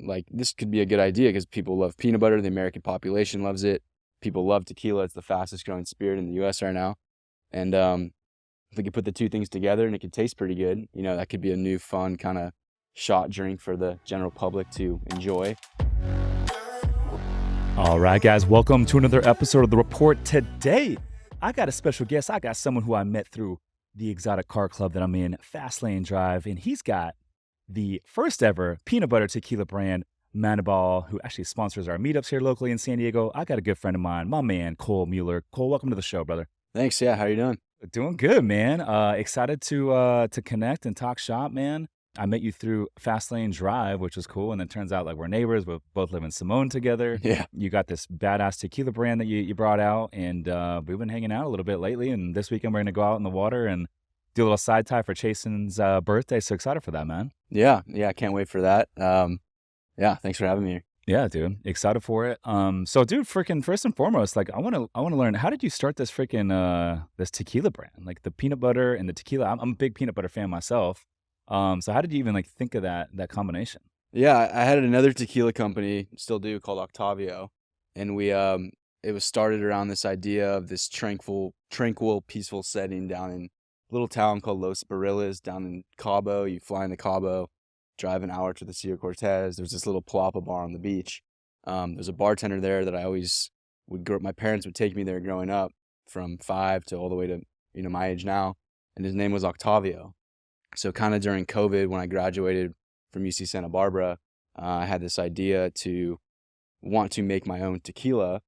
like, this could be a good idea because people love peanut butter. The American population loves it. People love tequila. It's the fastest growing spirit in the U.S. right now. And if we could put the two things together and it could taste pretty good, that could be a new fun kind of shot drink for the general public to enjoy. All right, guys, welcome to another episode of The Report. Today, I got a special guest. I got someone who I met through the exotic car club that I'm in, Fast Lane Drive, and he's got the first ever peanut butter tequila brand, Maniball, who actually sponsors our meetups here locally in San Diego. I got a good friend of mine, my man, Cole Mueller. Cole, welcome to the show, brother. Thanks. Yeah. How you doing? Doing good, man. Excited to connect and talk shop, man. I met you through Fast Lane Drive, which was cool. And it turns out like we're neighbors. We both live in Simone together. Yeah. You got this badass tequila brand that you brought out. And we've been hanging out a little bit lately. And this weekend we're going to go out in the water and do a little side tie for Chasen's birthday. So excited for that, man. Yeah. I can't wait for that. Yeah. Thanks for having me here. Yeah, dude. Excited for it. So dude, freaking first and foremost, like I wanna learn, how did you start this freaking this tequila brand? Like the peanut butter and the tequila. I'm a big peanut butter fan myself. So how did you even like think of that combination? Yeah. I had another tequila company, still do, called Octavio. And it was started around this idea of this tranquil, peaceful setting down in a little town called Los Barillas down in Cabo. You fly into Cabo, drive an hour to the Sea of Cortez. There's this little palapa bar on the beach. There's a bartender there that I always my parents would take me there growing up from 5 to all the way to, my age now. And his name was Octavio. So kind of during COVID, when I graduated from UC Santa Barbara, I had this idea to want to make my own tequila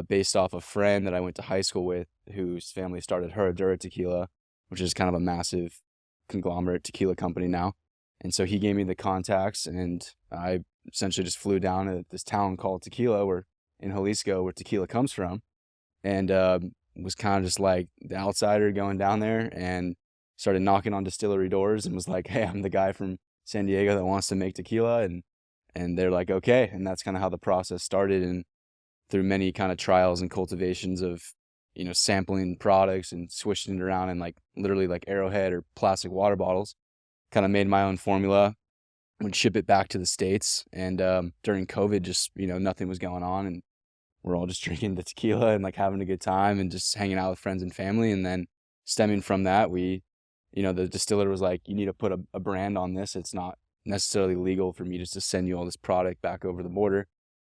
based off a friend that I went to high school with whose family started Herradura Tequila, which is kind of a massive conglomerate tequila company now. And so he gave me the contacts, and I essentially just flew down to this town called Tequila, in Jalisco, where tequila comes from, and was kind of just like the outsider going down there and started knocking on distillery doors and was like, hey, I'm the guy from San Diego that wants to make tequila. And they're like, okay. And that's kind of how the process started. And through many kind of trials and cultivations of, sampling products and swishing it around in like literally like Arrowhead or plastic water bottles, kind of made my own formula, would ship it back to the States. And during COVID, just, nothing was going on. And we're all just drinking the tequila and like having a good time and just hanging out with friends and family. And then stemming from that, the distiller was like, you need to put a brand on this. It's not necessarily legal for me just to send you all this product back over the border.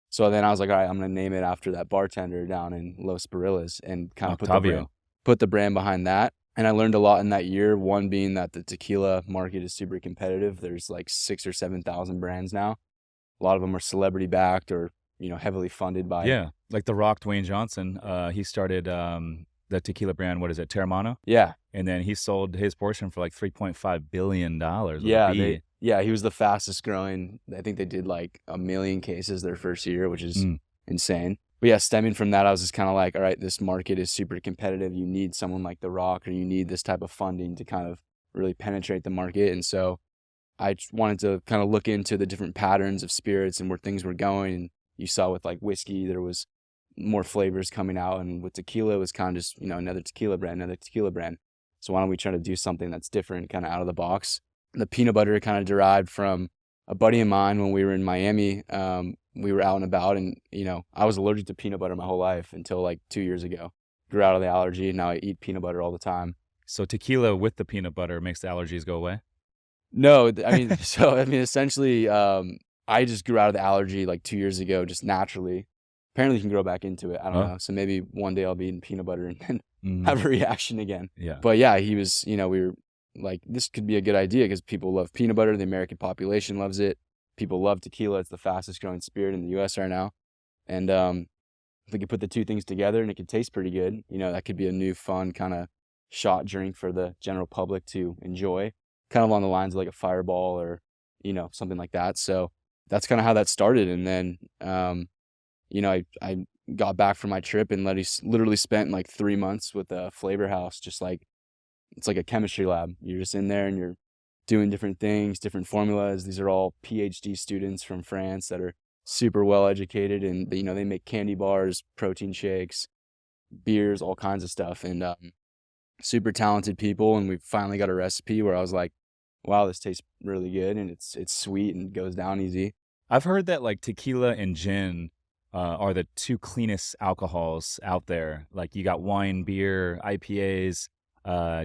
So then I was like, all right, I'm going to name it after that bartender down in Los Barillas and kind of put the brand behind that. And I learned a lot in that year, one being that the tequila market is super competitive. There's like 6,000 or 7,000 brands now. A lot of them are celebrity backed or, heavily funded by. Yeah, like The Rock, Dwayne Johnson. He started the tequila brand, what is it, Terramano? Yeah. And then he sold his portion for like $3.5 billion. Yeah, he was the fastest growing. I think they did like 1 million cases their first year, which is insane. But yeah, stemming from that, I was just kind of like, all right, this market is super competitive. You need someone like The Rock, or you need this type of funding to kind of really penetrate the market. And so I wanted to kind of look into the different patterns of spirits and where things were going. And you saw with like whiskey, there was more flavors coming out. And with tequila, it was kind of just, another tequila brand. So why don't we try to do something that's different, kind of out of the box? The peanut butter kind of derived from a buddy of mine when we were in Miami. We were out and about, and I was allergic to peanut butter my whole life until like 2 years ago. Grew out of the allergy, and now I eat peanut butter all the time. So tequila with the peanut butter makes the allergies go away? No, essentially, I just grew out of the allergy like 2 years ago, just naturally. Apparently, you can grow back into it. I don't know. So maybe one day I'll be eating peanut butter and then have a reaction again. Yeah. But yeah, he was. We were like, this could be a good idea because people love peanut butter. The American population loves it. People love tequila. It's the fastest growing spirit in the U.S. right now. And if we could put the two things together and it could taste pretty good, that could be a new fun kind of shot drink for the general public to enjoy, kind of along the lines of like a Fireball or, something like that. So that's kind of how that started. And then, I got back from my trip and literally spent like 3 months with a flavor house, just like, it's like a chemistry lab. You're just in there and you're doing different things, different formulas. These are all PhD students from France that are super well educated, and they make candy bars, protein shakes, beers, all kinds of stuff, and super talented people. And we finally got a recipe where I was like, wow, this tastes really good, and it's sweet and goes down easy. I've heard that like tequila and gin are the two cleanest alcohols out there. Like you got wine, beer, IPAs,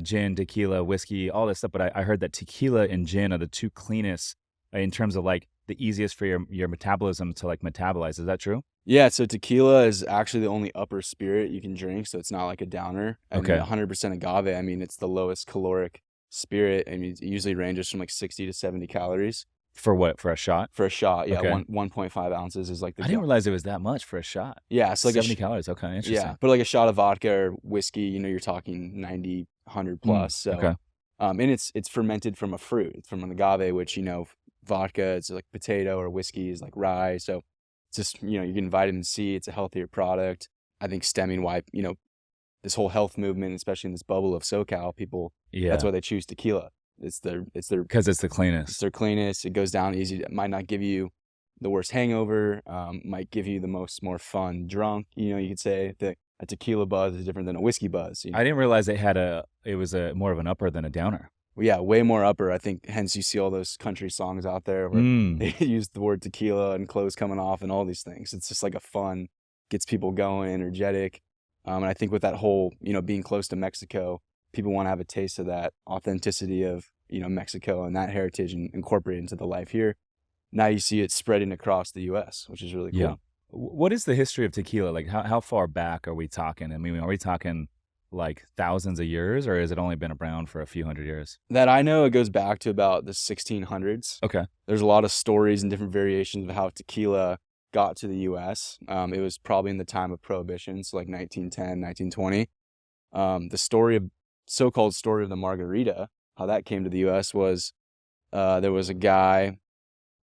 gin, tequila, whiskey, all this stuff. But I heard that tequila and gin are the two cleanest in terms of like the easiest for your metabolism to like metabolize. Is that true? Yeah, so tequila is actually the only upper spirit you can drink, so it's not like a downer. I mean, Okay. 100% agave, I mean, it's the lowest caloric spirit. I mean, it usually ranges from like 60 to 70 calories For what? For a shot? for a shot. Yeah, Okay. 1.5 ounces is like the I didn't go. realize it was that much for a shot. Yeah, it's like 70 calories. Okay, yeah, interesting. but like a shot of vodka or whiskey, you're talking 90, 100 plus. So, Okay. and it's fermented from a fruit. It's from an agave, which vodka, it's like potato, or whiskey is like rye. So it's just you're getting vitamin C. It's a healthier product. I think stemming why this whole health movement, especially in this bubble of SoCal, people that's Yeah. why they choose tequila. Because it's the It's cleanest. their cleanest. It goes down easy. It might not give you the worst hangover. Might give you the more fun drunk. You could say that a tequila buzz is different than a whiskey buzz. I didn't realize it was a more of an upper than a downer. Well, yeah, way more upper. I think hence you see all those country songs out there where Mm. they use the word tequila and clothes coming off and all these things. It's just like a fun, gets people going, energetic. And I think with that whole, being close to Mexico, people want to have a taste of that authenticity of, Mexico and that heritage and incorporate it into the life here. Now you see it spreading across the US, which is really Yeah. cool. What is the history of tequila? Like how far back are we talking? I mean, are we talking like thousands of years or has it only been around for a few hundred years? That I know it goes back to about the 1600s. Okay. There's a lot of stories and different variations of how tequila got to the US. It was probably in the time of Prohibition, so like 1910, 1920. The so-called story of the margarita, how that came to the US was there was a guy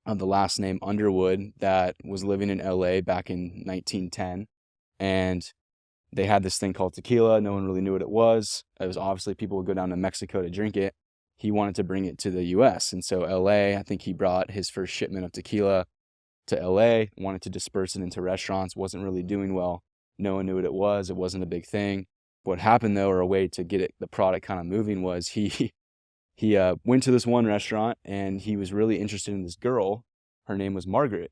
of the last name Underwood that was living in LA back in 1910. And they had this thing called tequila. No one really knew what it was. It was obviously people would go down to Mexico to drink it. He wanted to bring it to the US. And so LA, I think he brought his first shipment of tequila to LA, wanted to disperse it into restaurants, wasn't really doing well. No one knew what it was. It wasn't a big thing. What happened though, or a way to get the product kind of moving, was he went to this one restaurant and he was really interested in this girl. Her name was Margaret.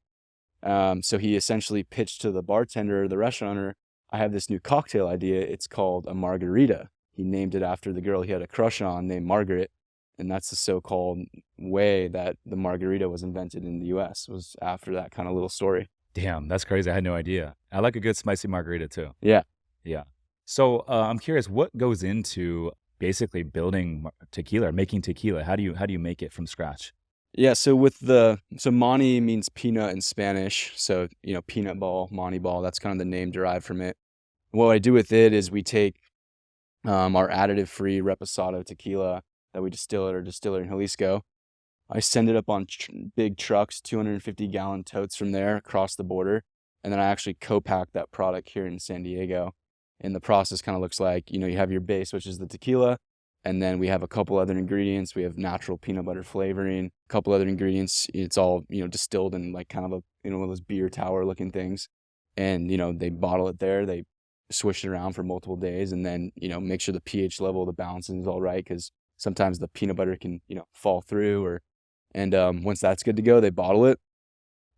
So he essentially pitched to the bartender, the restaurant owner, I have this new cocktail idea. It's called a margarita. He named it after the girl he had a crush on named Margaret. And that's the so-called way that the margarita was invented in the US, was after that kind of little story. Damn, that's crazy. I had no idea. I like a good spicy margarita too. Yeah. Yeah. So I'm curious, what goes into basically building tequila, or making tequila? How do you make it from scratch? Yeah, so mani means peanut in Spanish. So, peanut ball, Maniball, that's kind of the name derived from it. What I do with it is we take our additive-free Reposado tequila that we distill at our distillery in Jalisco. I send it up on big trucks, 250-gallon totes from there across the border, and then I actually co-pack that product here in San Diego. And the process kind of looks like, you have your base, which is the tequila, and then we have a couple other ingredients. We have natural peanut butter flavoring, a couple other ingredients. It's all, distilled in like kind of one of those beer tower looking things. And, they bottle it there. They swish it around for multiple days and then, make sure the pH level, the balancing is all right. Cause sometimes the peanut butter can, fall through and once that's good to go, they bottle it.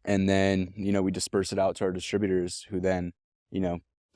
And then, we disperse it out to our distributors who then,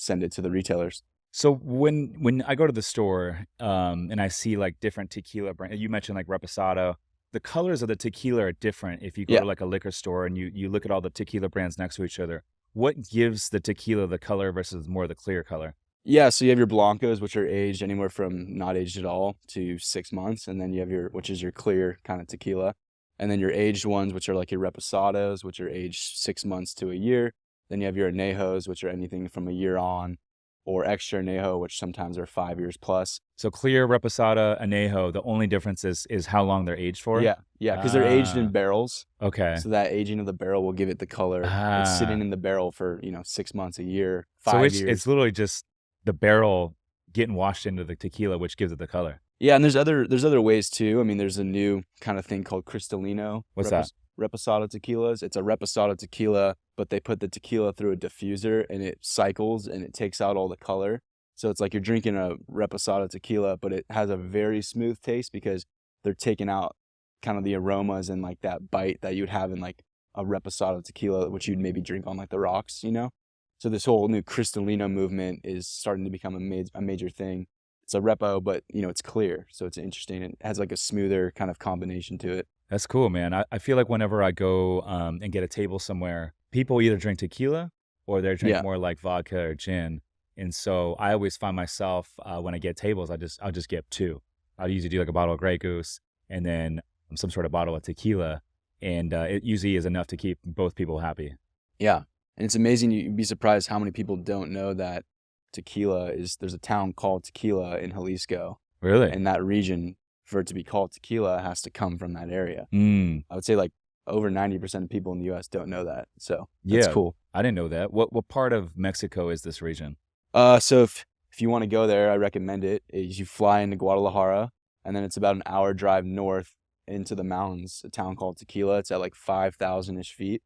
send it to the retailers. So when I go to the store and I see like different tequila brands, you mentioned like Reposado, the colors of the tequila are different if you go Yeah. to like a liquor store and you look at all the tequila brands next to each other. What gives the tequila the color versus more the clear color? Yeah, so you have your blancos, which are aged anywhere from not aged at all to 6 months, and then you have which is your clear kind of tequila, and then your aged ones, which are like your reposados, which are aged 6 months to a year. Then you have your añejos, which are anything from a year on, or extra añejo, which sometimes are 5 years plus. So clear, Reposado, Añejo, the only difference is how long they're aged for? Yeah, because they're aged in barrels, Okay. so that aging of the barrel will give it the color. It's sitting in the barrel for 6 months, a year, 5 years. It's literally just the barrel getting washed into the tequila, which gives it the color. Yeah, and there's other ways too. I mean, there's a new kind of thing called Cristalino. What's that? Reposado tequilas. It's a reposado tequila, but they put the tequila through a diffuser and it cycles and it takes out all the color. So it's like you're drinking a reposado tequila, but it has a very smooth taste because they're taking out kind of the aromas and like that bite that you would have in like a reposado tequila, which you'd maybe drink on like the rocks, you know? So this whole new Cristalino movement is starting to become a major thing. It's a repo, but you know, it's clear. So it's interesting. It has like a smoother kind of combination to it. That's cool, man. I feel like whenever I go and get a table somewhere, people either drink tequila or they drink Yeah. more like vodka or gin. And so I always find myself when I get tables, I'll just get two. I'll usually do like a bottle of Grey Goose and then some sort of bottle of tequila, and it usually is enough to keep both people happy. Yeah. And it's amazing. You'd be surprised how many people don't know that there's a town called Tequila in Jalisco. Really? And that region, for it to be called tequila, has to come from that area. Mm. I would say like over 90% of people in the U.S. don't know that. So that's cool. I didn't know that. What part of Mexico is this region? So if you want to go there, I recommend it. Is you fly into Guadalajara, and then it's about an hour drive north into the mountains, a town called Tequila. It's at like 5,000-ish feet.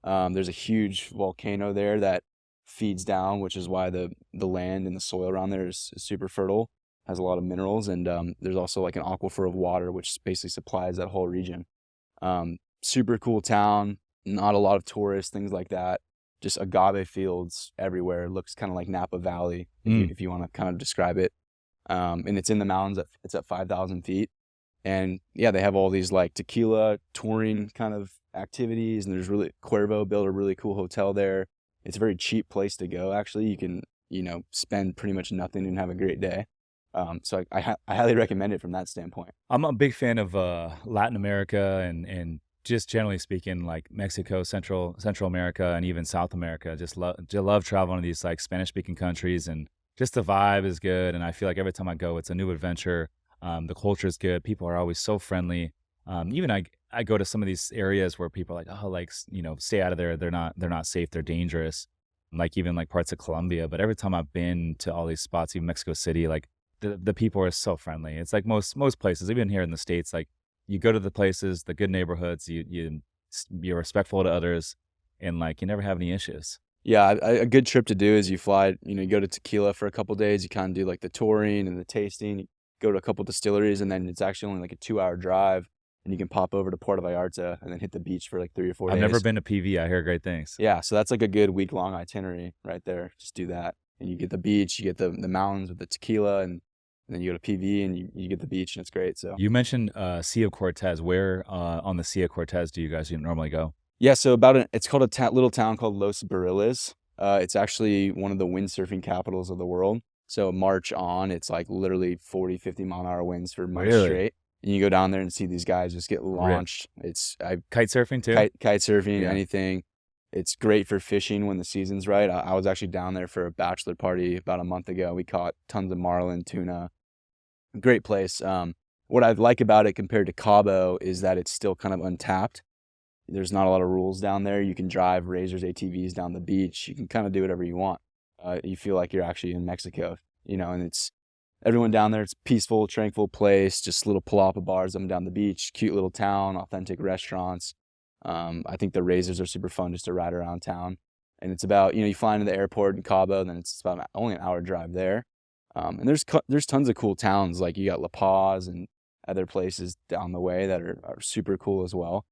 There's a huge volcano there that feeds down, which is why the land and the soil around there is super fertile, has a lot of minerals, and there's also like an aquifer of water, which basically supplies that whole region. Super cool town, not a lot of tourists, things like that. Just agave fields everywhere. It looks kind of like Napa Valley, if you want to kind of describe it. And it's in the mountains. It's at 5,000 feet. And yeah, they have all these like tequila touring kind of activities. And Cuervo built a really cool hotel there. It's a very cheap place to go, actually. You can, spend pretty much nothing and have a great day. So I highly recommend it from that standpoint. I'm a big fan of Latin America and just generally speaking, like Mexico, Central America, and even South America. Just love traveling to these like Spanish speaking countries, and just the vibe is good. And I feel like every time I go, it's a new adventure. The culture is good. People are always so friendly. Even I go to some of these areas where people are like, oh, like, stay out of there. They're not safe. They're dangerous. Like even like parts of Colombia. But every time I've been to all these spots, even Mexico City, like the people are so friendly. It's like most places, even here in the States, like you go to the places, the good neighborhoods, you're respectful to others, and like you never have any issues. Yeah, a good trip to do is you fly, you go to Tequila for a couple days. You kind of do like the touring and the tasting. You go to a couple distilleries, and then it's actually only like a 2-hour drive, and you can pop over to Puerto Vallarta and then hit the beach for like 3 or 4 days. I've never been to PV. I hear great things. Yeah, so that's like a good week-long itinerary right there. Just do that, and you get the beach, you get the mountains with the tequila, and then you go to PV and you get the beach, and it's great. So you mentioned Sea of Cortez. Where on the Sea of Cortez do you guys normally go? Yeah, so it's called a little town called Los Barriles. It's actually one of the windsurfing capitals of the world. So March on, it's like literally 40, 50 mile an hour winds for months straight. And you go down there and see these guys just get launched. It's kite surfing too? Kite surfing, Yeah. anything. It's great for fishing when the season's right. I was actually down there for a bachelor party about a month ago. We caught tons of marlin, tuna. Great place. What I like about it compared to Cabo is that it's still kind of untapped. There's not a lot of rules down there. You can drive Razors, ATVs down the beach. You can kind of do whatever you want. You feel like you're actually in Mexico, and it's everyone down there. It's a peaceful, tranquil place, just little palapa bars up and down the beach, cute little town, authentic restaurants. I think the Razors are super fun just to ride around town. And it's about, you fly into the airport in Cabo, then it's about only an hour drive there. And there's tons of cool towns, like you got La Paz and other places down the way that are super cool as well.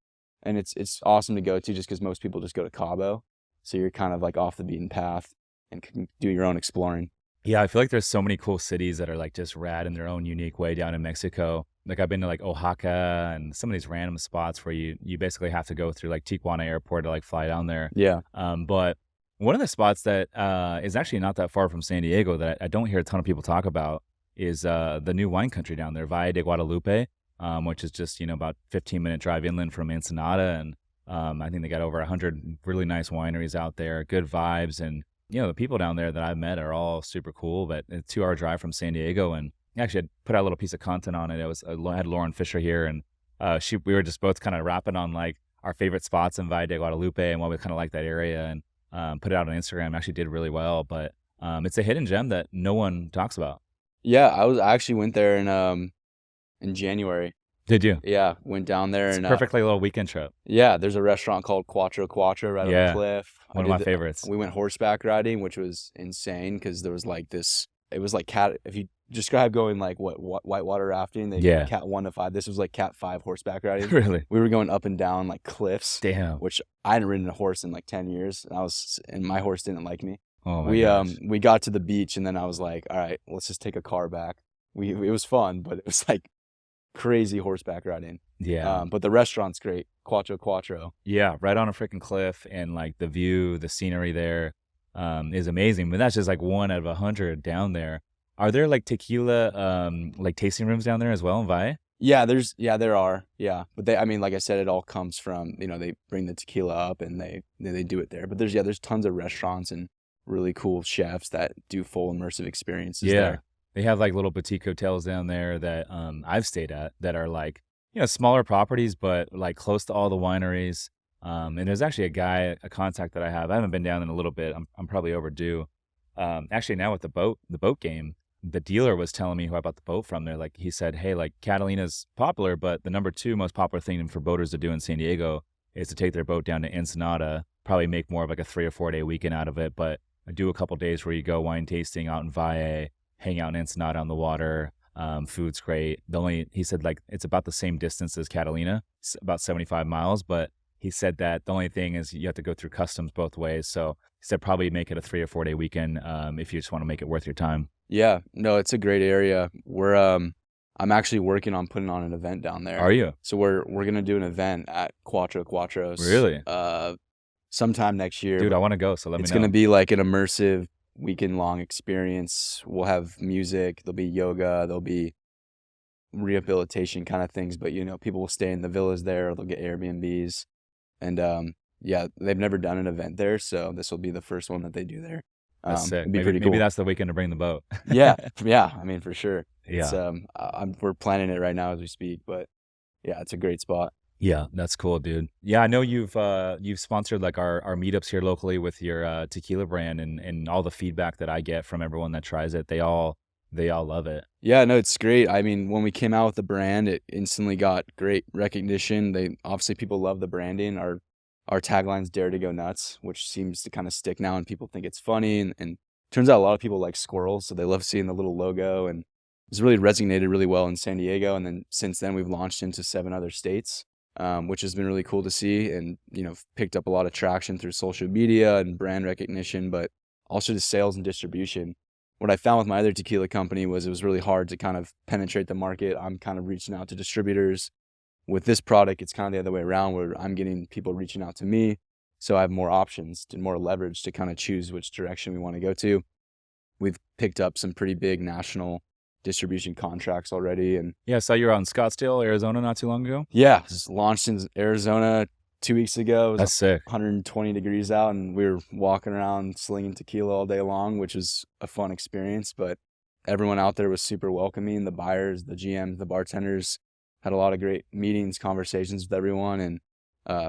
And it's awesome to go to just because most people just go to Cabo. So you're kind of like off the beaten path and can do your own exploring. Yeah, I feel like there's so many cool cities that are like just rad in their own unique way down in Mexico. Like I've been to like Oaxaca and some of these random spots where you basically have to go through like Tijuana airport to like fly down there. Yeah. But one of the spots that is actually not that far from San Diego that I don't hear a ton of people talk about is the new wine country down there, Valle de Guadalupe, which is just, about 15-minute drive inland from Ensenada. And I think they got over 100 really nice wineries out there, good vibes. And, the people down there that I've met are all super cool, but it's a 2-hour drive from San Diego. And actually, I put out a little piece of content on it. I had Lauren Fisher here, and we were just both kind of rapping on like our favorite spots in Valle de Guadalupe and why we kind of like that area, and put it out on Instagram. Actually did really well, but it's a hidden gem that no one talks about. Yeah, I actually went there in January. Did you? Yeah, went down there. It's and perfectly a little weekend trip. Yeah, there's a restaurant called Cuatro Cuatro right on the cliff. One of my favorites. We went horseback riding, which was insane because there was like this. It was like if you describe going like whitewater rafting. They Yeah. cat 1 to 5. This was like cat 5 horseback riding. Really? We were going up and down like cliffs, Damn. which I hadn't ridden a horse in like 10 years. And my horse didn't like me. Oh my gosh. We got to the beach and then I was like, all right, let's just take a car back. It was fun, but it was like crazy horseback riding. Yeah. But the restaurant's great. Quattro. Yeah, right on a freaking cliff, and like the view, the scenery there is amazing. But that's just like 1 out of 100 down there. Are there like tequila like tasting rooms down there as well in Valle? Yeah, there are. Yeah. But I mean, like I said, it all comes from, they bring the tequila up and they do it there. But there's tons of restaurants and really cool chefs that do full immersive experiences there. They have like little boutique hotels down there that I've stayed at that are like, smaller properties, but like close to all the wineries. And there's actually a contact that I have. I haven't been down in a little bit. I'm probably overdue. Actually now with the boat game, the dealer was telling me who I bought the boat from. There, like he said, hey, like Catalina's popular, but the number 2 most popular thing for boaters to do in San Diego is to take their boat down to Ensenada, probably make more of like a 3 or 4 day weekend out of it, but do a couple days where you go wine tasting out in Valle, hang out in Ensenada on the water. Food's great. He said like it's about the same distance as Catalina, it's about 75 miles, but he said that the only thing is you have to go through customs both ways. So he said probably make it a 3 or 4 day weekend if you just want to make it worth your time. Yeah, no, it's a great area. I'm actually working on putting on an event down there. Are you? So we're gonna do an event at Quattros. Really? Sometime next year. Dude, I want to go, so let me know. It's gonna be like an immersive weekend-long experience. We'll have music, there'll be yoga, there'll be rehabilitation kind of things, but people will stay in the villas there, or they'll get Airbnbs. And yeah, they've never done an event there, so this will be the first one that they do there. That's sick. It'd be Maybe, pretty cool. maybe that's the weekend to bring the boat. Yeah, I mean, for sure. Yeah. It's, we're planning it right now as we speak, but yeah, it's a great spot. Yeah, that's cool, dude. Yeah, I know you've sponsored like our meetups here locally with your tequila brand, and all the feedback that I get from everyone that tries it, they all love it. Yeah, no, it's great. I mean, when we came out with the brand, it instantly got great recognition. Obviously people love the branding. Our tagline's "Dare to Go Nuts," which seems to kind of stick now, and people think it's funny. And turns out a lot of people like squirrels, so they love seeing the little logo, and it's really resonated really well in San Diego. And then since then, we've launched into 7 other states, which has been really cool to see, and picked up a lot of traction through social media and brand recognition, but also just sales and distribution. What I found with my other tequila company was it was really hard to kind of penetrate the market. I'm kind of reaching out to distributors. With this product, it's kind of the other way around, where I'm getting people reaching out to me. So I have more options and more leverage to kind of choose which direction we want to go to. We've picked up some pretty big national distribution contracts already. And yeah, I saw you were out in Scottsdale, Arizona not too long ago. Yeah, just launched in Arizona 2 weeks ago. It was That's sick. 120 degrees out, and we were walking around slinging tequila all day long, which was a fun experience. But everyone out there was super welcoming. The buyers, the GMs, the bartenders had a lot of great meetings, conversations with everyone. And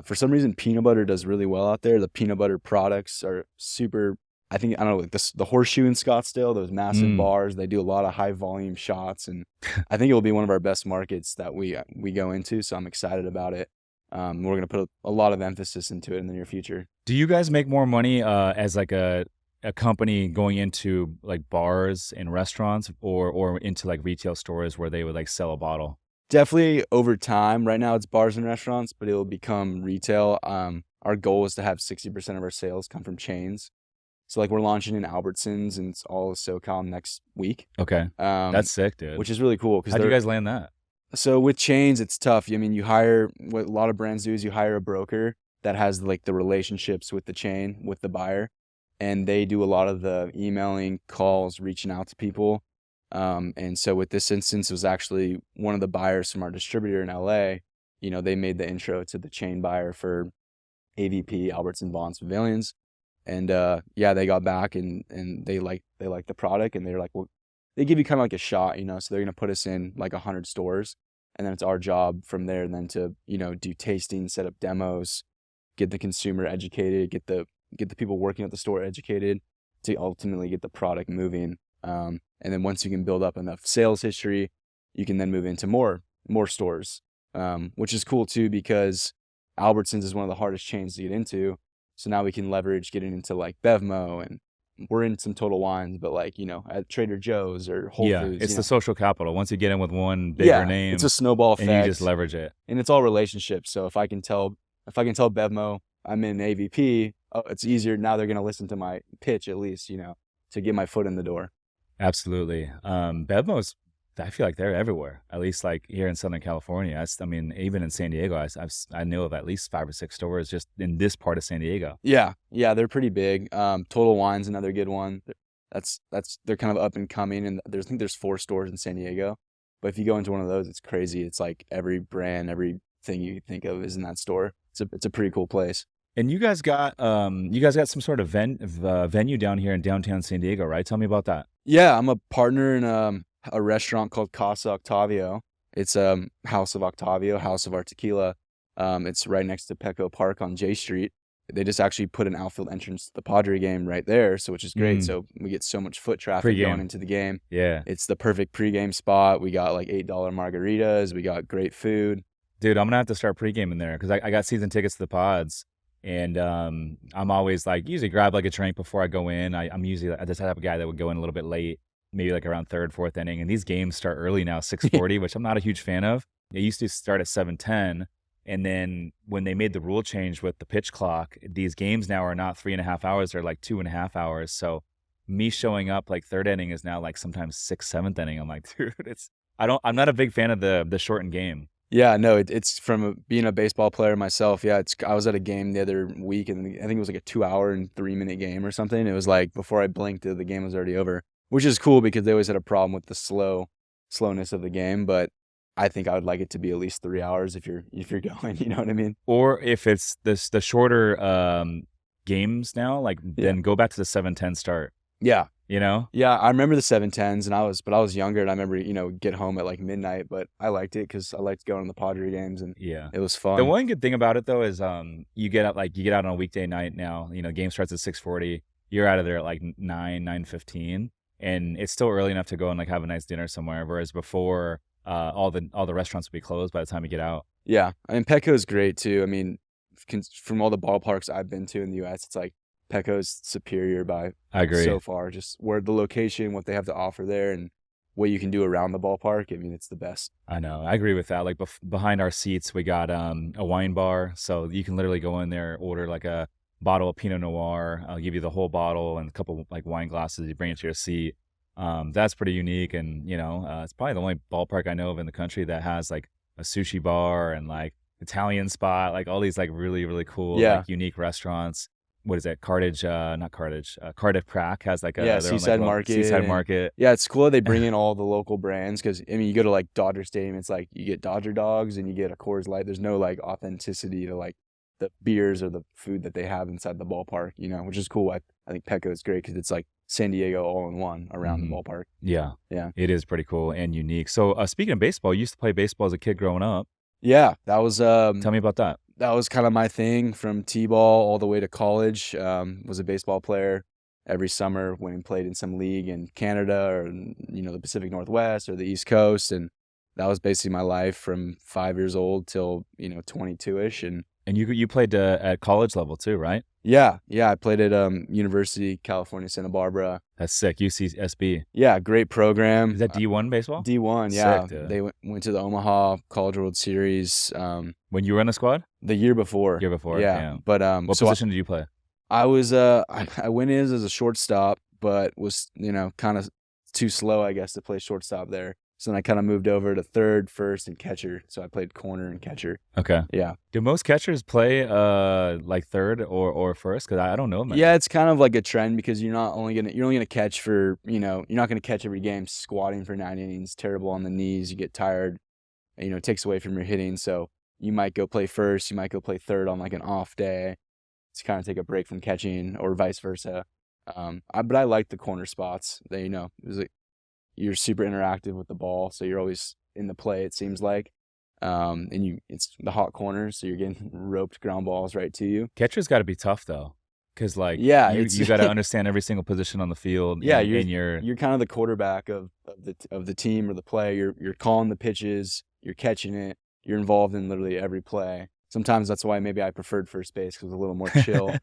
for some reason, peanut butter does really well out there. The peanut butter products are super, I don't know, like the Horseshoe in Scottsdale, those massive bars, they do a lot of high volume shots. And I think it will be one of our best markets that we go into. So I'm excited about it. We're going to put a lot of emphasis into it in the near future. Do you guys make more money as like a company going into like bars and restaurants, or into like retail stores where they would like sell a bottle? Definitely over time. Right now it's bars and restaurants, but it will become retail. Our goal is to have 60% of our sales come from chains. So like we're launching in Albertsons and it's all of SoCal next week. Okay. That's sick, dude. Which is really cool. How do you guys land that? So with chains, it's tough. I mean, what a lot of brands do is you hire a broker that has like the relationships with the chain, with the buyer, and they do a lot of the emailing, calls, reaching out to people. And so with this instance, it was actually one of the buyers from our distributor in LA. They made the intro to the chain buyer for AVP, Albertson Bonds Pavilions. And yeah, they got back and they liked the product, and they're like, well, they give you kind of like a shot, so they're going to put us in like 100 stores, and then it's our job from there then to, do tasting, set up demos, get the consumer educated, get the people working at the store educated to ultimately get the product moving. And then once you can build up enough sales history, you can then move into more stores, which is cool too, because Albertsons is one of the hardest chains to get into. So now we can leverage getting into like Bevmo and we're in some Total Wines, but like, at Trader Joe's or Whole Yeah, Foods, it's the social capital. Once you get in with one bigger yeah, it's name a snowball and you just effect, leverage it. and it's all relationships. So if I can tell Bevmo I'm in AVP, oh, it's easier now. They're gonna listen to my pitch at least, to get my foot in the door. Absolutely. Bevmo's, I feel like they're everywhere, at least like here in Southern California. I mean, even in San Diego, I know of at least 5 or 6 stores just in this part of San Diego. Yeah, they're pretty big. Total Wine's another good one. They're kind of up and coming, and I think there's 4 stores in San Diego. But if you go into one of those, it's crazy. It's like every brand, everything you think of is in that store. It's a pretty cool place. And you guys got some sort of venue down here in downtown San Diego, right? Tell me about that. Yeah, I'm a partner in a restaurant called Casa Octavio. It's House of Octavio, House of our Tequila. It's right next to Petco Park on J Street. They just actually put an outfield entrance to the Padre game right there, which is great. So we get so much foot traffic Pre-game. going into the game. Yeah. It's the perfect pregame spot. We got like $8 margaritas. We got great food. Dude, I'm gonna have to start pre-gaming there because I got season tickets to the Pods, and I'm always like usually grab like a drink before I go in. I'm usually the type of guy that would go in a little bit late, maybe like around 3rd, 4th inning. And these games start early now, 6:40, which I'm not a huge fan of. They used to start at 7:10, and then when they made the rule change with the pitch clock, these games now are not 3.5 hours; they're like 2.5 hours. So me showing up like 3rd inning is now like sometimes 6th, 7th inning. I'm like, dude, I'm not a big fan of the shortened game. Yeah, no, it's from being a baseball player myself. Yeah, I was at a game the other week, and I think it was like a 2-hour and 3-minute game or something. It was like before I blinked, the game was already over, which is cool because they always had a problem with the slowness of the game. But I think I would like it to be at least 3 hours if you're going. You know what I mean? Or if it's the shorter games now, like then go back to the 7:10 start. Yeah. Yeah, I remember the 7:10s, and I was younger, and I remember get home at like midnight, but I liked it because I liked going to the Padre games, and yeah, it was fun. The one good thing about it though is you get out on a weekday night now. Game starts at 6:40. You're out of there at like 9:15, and it's still early enough to go and like have a nice dinner somewhere. Whereas before, all the restaurants would be closed by the time you get out. Yeah, I mean Petco is great too. I mean, from all the ballparks I've been to in the U.S., it's like Petco's superior by I agree. so far. Just where the location, what they have to offer there, and what you can do around the ballpark. I mean, it's the best. I know. I agree with that. Like behind our seats, we got a wine bar, so you can literally go in there, order like a bottle of Pinot Noir. I'll give you the whole bottle and a couple like wine glasses. You bring it to your seat. That's pretty unique, and it's probably the only ballpark I know of in the country that has like a sushi bar and like Italian spot, like all these like really really cool like unique restaurants. What is it? Cardiff Crack has like a Seaside Market. Seaside Market. Yeah, it's cool. They bring in all the local brands because I mean, you go to like Dodger Stadium, it's like you get Dodger dogs and you get a Coors Light. There's no like authenticity to like the beers or the food that they have inside the ballpark, which is cool. I think Petco is great because it's like San Diego all in one around the ballpark. Yeah, yeah, it is pretty cool and unique. So speaking of baseball, you used to play baseball as a kid growing up. Yeah, that was. Tell me about that. That was kind of my thing from T-ball all the way to college. Was a baseball player every summer when he played in some league in Canada or the Pacific Northwest or the East Coast, and that was basically my life from 5 years old till 22ish. And you played at college level too, right? Yeah, I played at University California Santa Barbara. That's sick. UCSB. Yeah, great program. Is that D1 baseball? D1, yeah. Sick, dude. They went to the Omaha College World Series. When you were in the squad? The year before. Yeah. But what position did you play? I was I went in as a shortstop, but was kind of too slow, I guess, to play shortstop there. So then I kind of moved over to third, first, and catcher. So I played corner and catcher. Okay. Yeah. Do most catchers play like third or first? Because I don't know. Man. Yeah, it's kind of like a trend because you're only gonna catch for you're not gonna catch every game squatting for 9 innings. Terrible on the knees. You get tired. It takes away from your hitting. So you might go play first. You might go play third on like an off day to kind of take a break from catching, or vice versa. But I like the corner spots. They it was like, you're super interactive with the ball, so you're always in the play, it seems like. And it's the hot corners, so you're getting roped ground balls right to you. Catcher's got to be tough though, because like you got to understand every single position on the field. Yeah, and you're kind of the quarterback of the team or the play. You're calling the pitches, you're catching it, you're involved in literally every play. sometimes that's why maybe I preferred first base because it was a little more chill.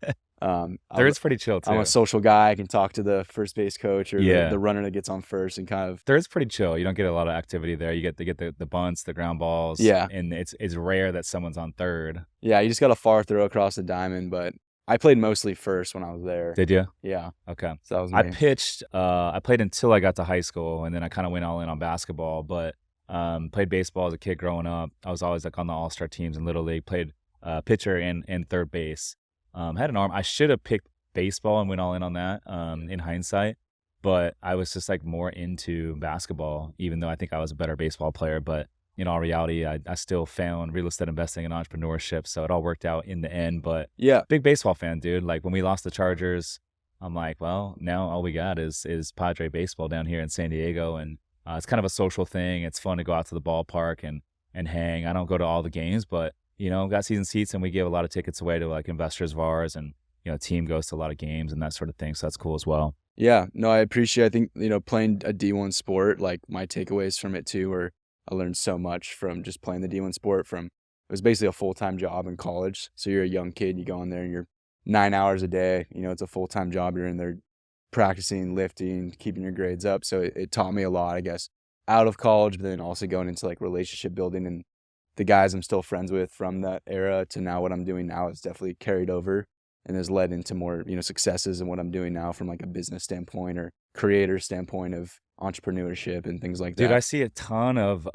Third's pretty chill I'm too. a social guy. I can talk to the first base coach or Yeah. the runner that gets on first and kind of. Third's pretty chill. You don't get a lot of activity there. You get the bunts, the ground balls. Yeah. And it's rare that someone's on third. Yeah, you just got a far throw across the diamond, but I played mostly first when I was there. Did you? Yeah. Okay. So that was I me. pitched, I played until I got to high school, and then I kind of went all in on basketball, but played baseball as a kid growing up. I was always like on the all-star teams in Little League, played pitcher and third base. Had an arm. I should have picked baseball and went all in on that in hindsight, but I was just like more into basketball, even though I think I was a better baseball player. But in all reality, I still found real estate investing and entrepreneurship, so it all worked out in the end. But Yeah. big baseball fan, dude. Like when we lost the Chargers, I'm like, well, now all we got is Padre baseball down here in San Diego, and it's kind of a social thing. It's fun to go out to the ballpark and hang. I don't go to all the games, but got season seats, and we give a lot of tickets away to like investors of ours, and team goes to a lot of games and that sort of thing. So that's cool as well. Yeah. No, I appreciate. I think playing a D1 sport, like my takeaways from it too, were I learned so much from just playing the D1 sport. It was basically a full-time job in college. So you're a young kid, you go in there and you're 9 hours a day. It's a full-time job. You're in there practicing, lifting, keeping your grades up. So it taught me a lot, I guess, out of college, but then also going into like relationship building, and the guys I'm still friends with from that era to now what I'm doing now is definitely carried over and has led into more, successes in what I'm doing now from like a business standpoint or creator standpoint of entrepreneurship and things like that. Dude, I see a ton of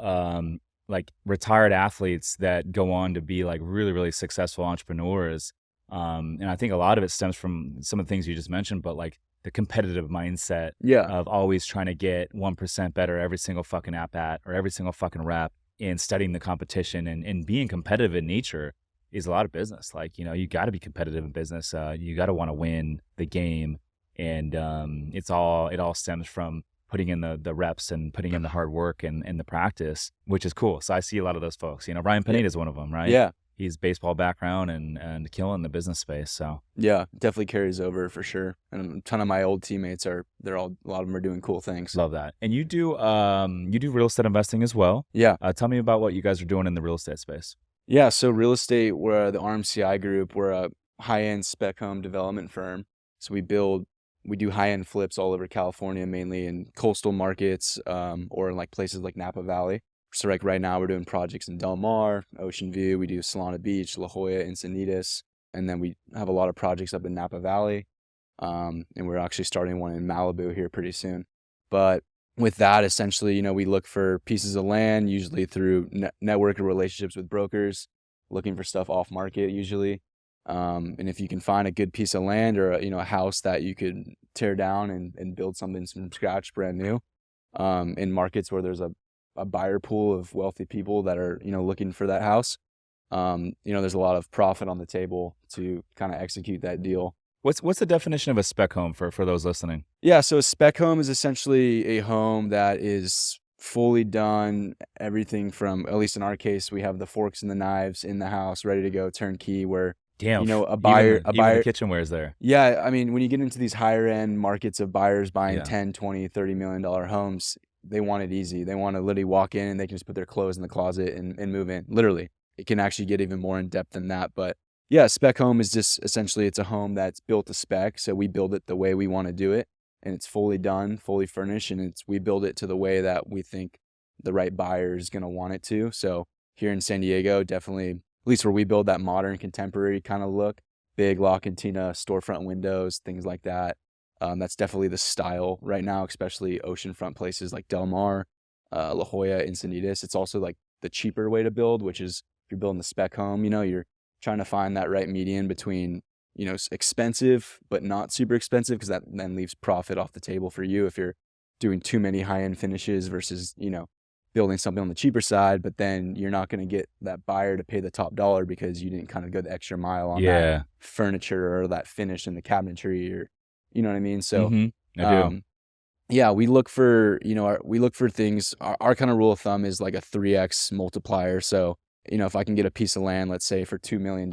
like retired athletes that go on to be like really, really successful entrepreneurs. And I think a lot of it stems from some of the things you just mentioned, but like the competitive mindset of always trying to get 1% better every single fucking at-bat or every single fucking rep, and studying the competition and being competitive in nature is a lot of business. Like, you got to be competitive in business. You got to want to win the game. And it all stems from putting in the reps and putting in the hard work and the practice, which is cool. So I see a lot of those folks. Ryan Pineda is one of them, right? Yeah. He's baseball background and killing the business space. So yeah, definitely carries over for sure. And a ton of my old teammates a lot of them are doing cool things. Love that. And you do real estate investing as well. Yeah. Tell me about what you guys are doing in the real estate space. Yeah. So real estate, we're the RMCI Group. We're a high-end spec home development firm. So we do high-end flips all over California, mainly in coastal markets, or in like places like Napa Valley. So like right now we're doing projects in Del Mar, Ocean View. We do Solana Beach, La Jolla, Encinitas, and then we have a lot of projects up in Napa Valley. And we're actually starting one in Malibu here pretty soon. But with that, essentially, we look for pieces of land, usually through network or relationships with brokers, looking for stuff off market usually. And if you can find a good piece of land or a house that you could tear down and build something from scratch, brand new, in markets where there's a buyer pool of wealthy people that are looking for that house, there's a lot of profit on the table to kind of execute that deal. What's the definition of a spec home for those listening? Yeah, so a spec home is essentially a home that is fully done, everything from, at least in our case, we have the forks and the knives in the house ready to go, turnkey, where Damn, a buyer even the kitchenware's there. Yeah, I mean, when you get into these higher end markets of buyers buying Yeah. 10, 20, $30 million homes, they want it easy. They want to literally walk in and they can just put their clothes in the closet and move in. Literally. It can actually get even more in depth than that. But yeah, spec home is just essentially it's a home that's built to spec. So we build it the way we want to do it, and it's fully done, fully furnished, and we build it to the way that we think the right buyer is going to want it to. So here in San Diego, definitely, at least where we build that modern contemporary kind of look, big La Cantina storefront windows, things like that. That's definitely the style right now, especially oceanfront places like Del Mar, La Jolla, Encinitas. It's also like the cheaper way to build, which is if you're building the spec home, you're trying to find that right median between, expensive but not super expensive, because that then leaves profit off the table for you if you're doing too many high-end finishes versus, building something on the cheaper side, but then you're not going to get that buyer to pay the top dollar because you didn't kind of go the extra mile on that furniture or that finish in the cabinetry, or you know what I mean? So I do. yeah, we look for, we look for things. Our kind of rule of thumb is like a 3x multiplier. So, if I can get a piece of land, let's say for $2 million,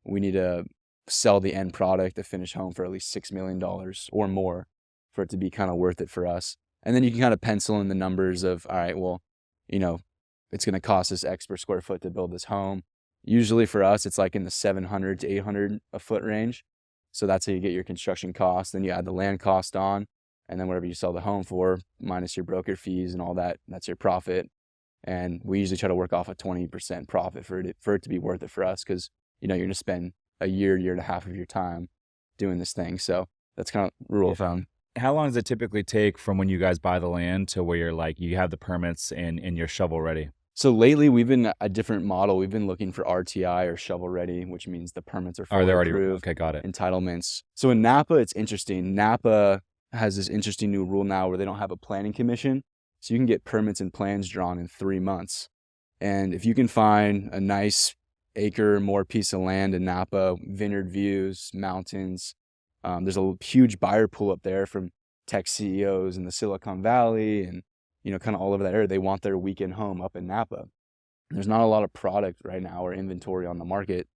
we need to sell the end product, the finished home, for at least $6 million or more for it to be kind of worth it for us. And then you can kind of pencil in the numbers of, all right, well, it's going to cost us X per square foot to build this home. Usually for us, it's like in the 700 to 800 a foot range. So that's how you get your construction cost. Then you add the land cost on, and then whatever you sell the home for, minus your broker fees and all that, that's your profit. And we usually try to work off a 20% profit for it to be worth it for us, because you're going to spend a year and a half of your time doing this thing. So that's kind of rule of thumb. How long does it typically take from when you guys buy the land to where you're like, you have the permits and you're shovel ready? So lately we've been a different model. We've been looking for RTI, or shovel ready, which means the permits are fully approved. Okay, got it. Entitlements. So in Napa, it's interesting. Napa has this interesting new rule now where they don't have a planning commission. So you can get permits and plans drawn in 3 months. And if you can find a nice acre or more piece of land in Napa, vineyard views, mountains, there's a huge buyer pool up there from tech CEOs in the Silicon Valley and, kind of all over that area. They want their weekend home up in Napa. There's not a lot of product right now or inventory on the market.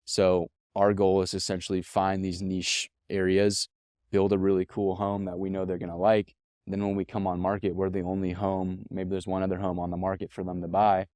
So our goal is to essentially find these niche areas, build a really cool home that we know they're going to like. Then when we come on market, we're the only home, maybe there's one other home on the market for them to buy,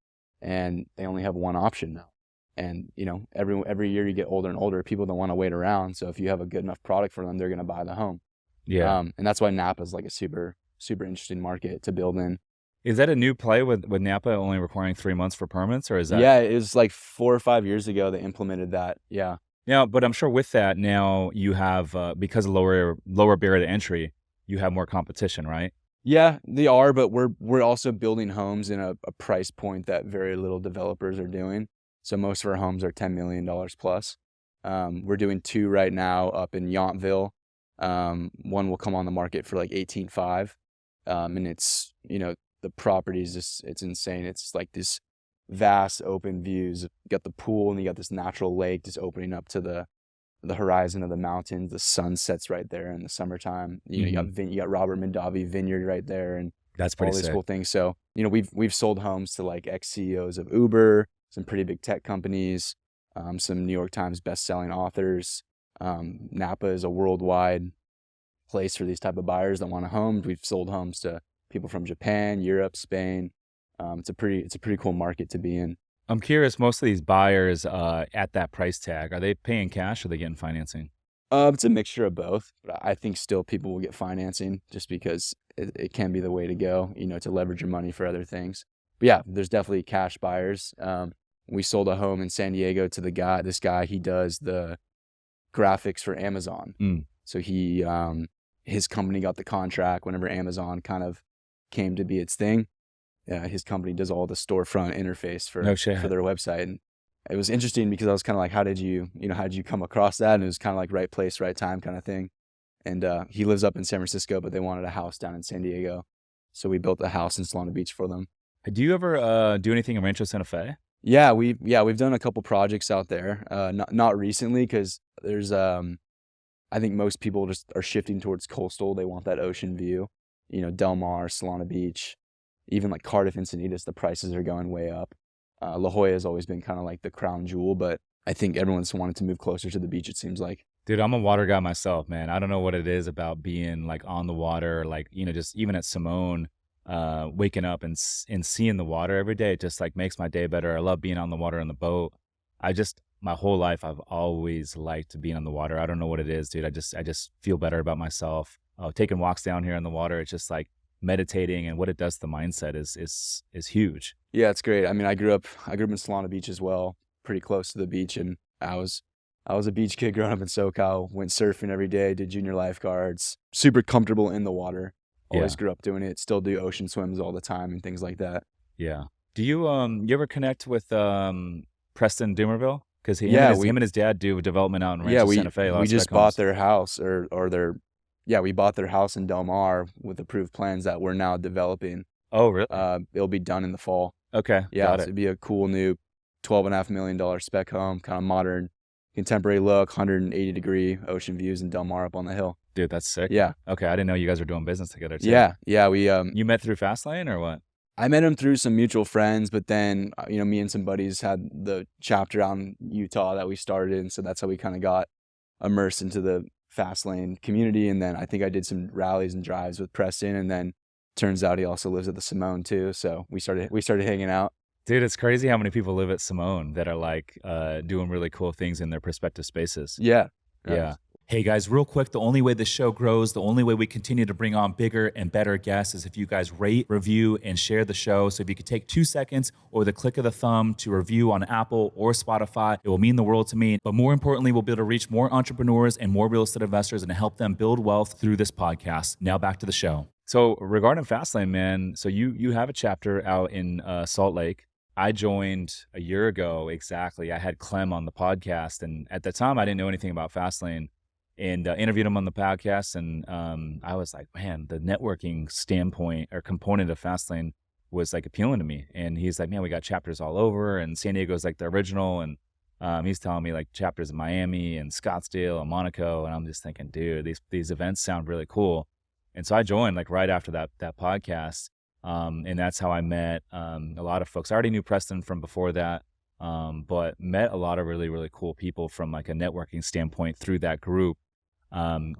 and they only have one option now. And, every year you get older and older, people don't want to wait around. So if you have a good enough product for them, they're going to buy the home. Yeah. And that's why Napa is like a super, super interesting market to build in. Is that a new play with Napa only requiring 3 months for permits, or is that? Yeah, it was like 4 or 5 years ago they implemented that. Yeah. Yeah, but I'm sure with that now you have, because of lower barrier to entry, you have more competition, right? Yeah, they are, but we're also building homes in a price point that very little developers are doing. So most of our homes are $10 million plus. We're doing 2 right now up in Yountville. One will come on the market for like 18.5. And it's, the property is just, it's insane. It's like this vast open views. You got the pool and you got this natural lake just opening up to the horizon of the mountains. The sun sets right there in the summertime. You got Robert Mondavi Vineyard right there, and that's pretty all these sick. cool things. So we've sold homes to like ex-CEOs of Uber, some pretty big tech companies, some New York Times best-selling authors. Napa is a worldwide place for these type of buyers that want a home. We've sold homes to people from Japan, Europe, Spain. It's a pretty cool market to be in. I'm curious, most of these buyers at that price tag, are they paying cash or are they getting financing? It's a mixture of both, but I think still people will get financing just because it can be the way to go, to leverage your money for other things. But yeah, there's definitely cash buyers. We sold a home in San Diego to this guy, he does the graphics for Amazon. So his company got the contract whenever Amazon kind of came to be its thing. His company does all the storefront interface for their website. And it was interesting because I was kind of like, how did you come across that? And it was kind of like right place, right time kind of thing. And he lives up in San Francisco, but they wanted a house down in San Diego. So we built a house in Solana Beach for them. Do you ever do anything in Rancho Santa Fe? Yeah, we've done a couple projects out there. Not recently, because there's I think most people just are shifting towards coastal. They want that ocean view. Del Mar, Solana Beach, even like Cardiff, Encinitas, the prices are going way up. La Jolla has always been kind of like the crown jewel, but I think everyone's wanted to move closer to the beach, it seems like. Dude, I'm a water guy myself, man. I don't know what it is about being like on the water, like, just even at Simone, waking up and seeing the water every day. It just like makes my day better. I love being on the water on the boat. My whole life, I've always liked being on the water. I don't know what it is, dude. I just feel better about myself. Taking walks down here on the water, it's just like meditating, and what it does to the mindset is huge. Yeah, it's great. I mean, I grew up in Solana Beach as well, pretty close to the beach, and I was a beach kid growing up in SoCal. Went surfing every day, did junior lifeguards. Super comfortable in the water. Always grew up doing it. Still do ocean swims all the time and things like that. Yeah. Do you ever connect with Preston Dumerville? Because him and his dad do development out in Rancho Santa Fe. We just bought their house we bought their house in Del Mar with approved plans that we're now developing. Oh, really? It'll be done in the fall. Okay. Yeah, got it. It'd be a cool new $12.5 million spec home, kind of modern, contemporary look, 180-degree ocean views in Del Mar up on the hill. Dude, that's sick. Yeah. Okay, I didn't know you guys were doing business together too. Yeah. We You met through Fastlane or what? I met him through some mutual friends, but then me and some buddies had the chapter out in Utah that we started, and so that's how we kind of got immersed into the Fastlane community. And then I think I did some rallies and drives with Preston, and then turns out he also lives at the Simone too. So we started hanging out. Dude, it's crazy how many people live at Simone that are like doing really cool things in their prospective spaces. Yeah. Yeah. Hey guys, real quick, the only way the show grows, the only way we continue to bring on bigger and better guests is if you guys rate, review, and share the show. So if you could take 2 seconds or the click of the thumb to review on Apple or Spotify, it will mean the world to me. But more importantly, we'll be able to reach more entrepreneurs and more real estate investors and help them build wealth through this podcast. Now back to the show. So regarding Fastlane, man, so you have a chapter out in Salt Lake. I joined a year ago exactly. I had Clem on the podcast, and at the time I didn't know anything about Fastlane, and interviewed him on the podcast. And I was like, man, the networking standpoint or component of Fastlane was like appealing to me. And he's like, man, we got chapters all over, and San Diego's like the original. And he's telling me like chapters in Miami and Scottsdale and Monaco, and I'm just thinking, dude, these events sound really cool. And so I joined like right after that podcast. And that's how I met a lot of folks. I already knew Preston from before that, but met a lot of really, really cool people from like a networking standpoint through that group.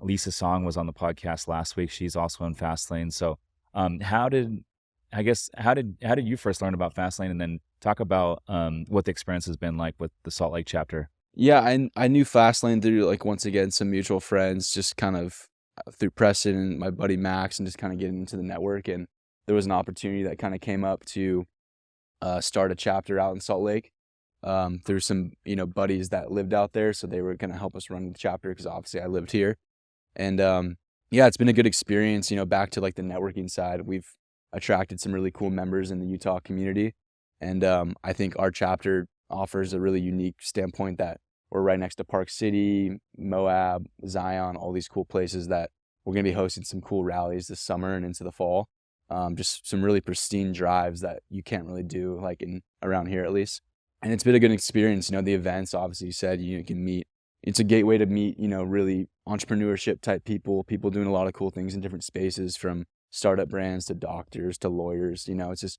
Lisa Song was on the podcast last week. She's also in Fastlane. So how did you first learn about Fastlane, and then talk about what the experience has been like with the Salt Lake chapter? Yeah, I knew Fastlane through, like, once again, some mutual friends, just kind of through Preston and my buddy Max, and just kind of getting into the network. And there was an opportunity that kind of came up to start a chapter out in Salt Lake through some, buddies that lived out there. So they were going to help us run the chapter because obviously I lived here. And yeah, it's been a good experience. Back to like the networking side, we've attracted some really cool members in the Utah community. And I think our chapter offers a really unique standpoint that we're right next to Park City, Moab, Zion, all these cool places that we're going to be hosting some cool rallies this summer and into the fall. Just some really pristine drives that you can't really do like around here at least. And it's been a good experience. The events, obviously you said, you can meet, it's a gateway to meet, really entrepreneurship type people doing a lot of cool things in different spaces, from startup brands to doctors to lawyers. It's just,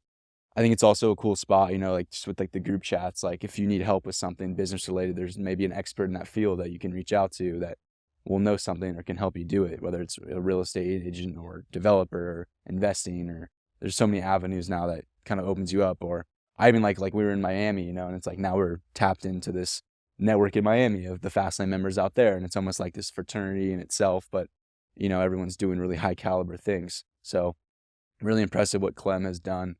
I think it's also a cool spot, like just with like the group chats, like if you need help with something business related, there's maybe an expert in that field that you can reach out to that will know something or can help you do it, whether it's a real estate agent or developer or investing, or there's so many avenues now that kind of opens you up. Or I even like we were in Miami, and it's like now we're tapped into this network in Miami of the Fastlane members out there, and it's almost like this fraternity in itself, but everyone's doing really high caliber things. So really impressive what Clem has done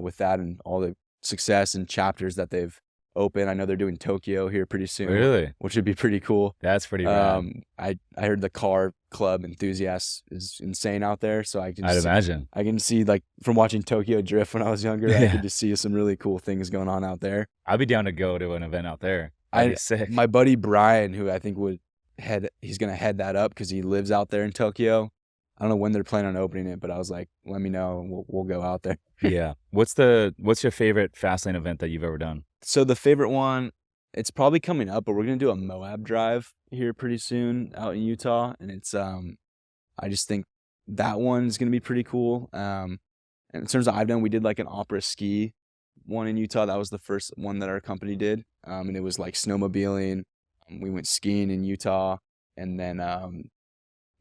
with that, and all the success and chapters that they've opened. I know they're doing Tokyo here pretty soon. Really? Which would be pretty cool. That's pretty rad. I heard the car club enthusiast is insane out there, so I'd imagine. I can see, like, from watching Tokyo Drift when I was younger, I could just see some really cool things going on out there. I'd be down to go to an event out there. That'd be sick. My buddy Brian, who I think he's gonna head that up because he lives out there in Tokyo. I don't know when they're planning on opening it, but I was like, let me know and we'll go out there. Yeah. What's your favorite Fastlane event that you've ever done? So the favorite one, it's probably coming up, but we're going to do a Moab drive here pretty soon out in Utah. And it's, I just think that one is going to be pretty cool. And in terms of I've done, we did like an opera ski one in Utah. That was the first one that our company did. And it was like snowmobiling. We went skiing in Utah, and then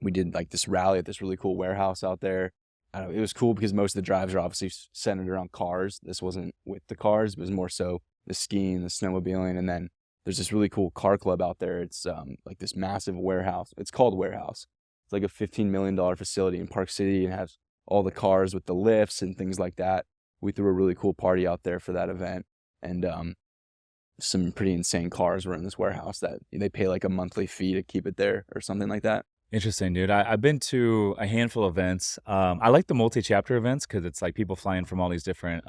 we did like this rally at this really cool warehouse out there. It was cool because most of the drives are obviously centered around cars. This wasn't with the cars. It was more so the skiing, the snowmobiling, and then there's this really cool car club out there. It's like this massive warehouse. It's called Warehouse. It's like a $15 million facility in Park City, and has all the cars with the lifts and things like that. We threw a really cool party out there for that event, and some pretty insane cars were in this warehouse that they pay like a monthly fee to keep it there or something like that. Interesting, dude. I've been to a handful of events. I like the multi-chapter events because it's like people flying from all these different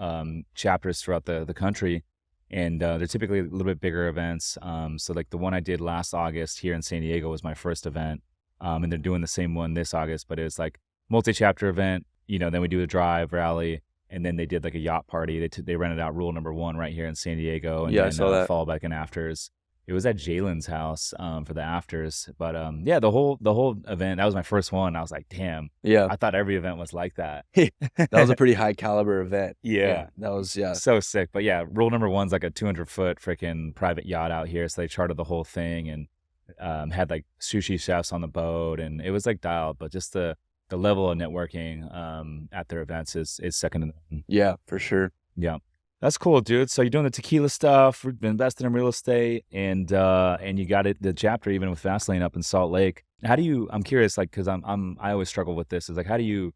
chapters throughout the country, and they're typically a little bit bigger events. So like the one I did last August here in San Diego was my first event, and they're doing the same one this August, but it's like multi-chapter event. Then we do a drive rally, and then they did like a yacht party. They rented out Rule Number 1 right here in San Diego, and yeah, then I saw that. fall back in afters. It was at Jalen's house for the afters, but yeah, the whole event, that was my first one. I was like, damn, Yeah, I thought every event was like that. that was a pretty high caliber event. Yeah. That was So sick. But yeah, Rule Number 1's like a 200-foot freaking private yacht out here, so they chartered the whole thing, and had like sushi chefs on the boat, and it was like dialed. But just the level of networking at their events is second to none. Yeah, for sure. Yeah. That's cool, dude. So you're doing the tequila stuff, we've been investing in real estate, and you got it the chapter even with Fastlane up in Salt Lake. How do you I'm curious, like, because I always struggle with this, is like how do you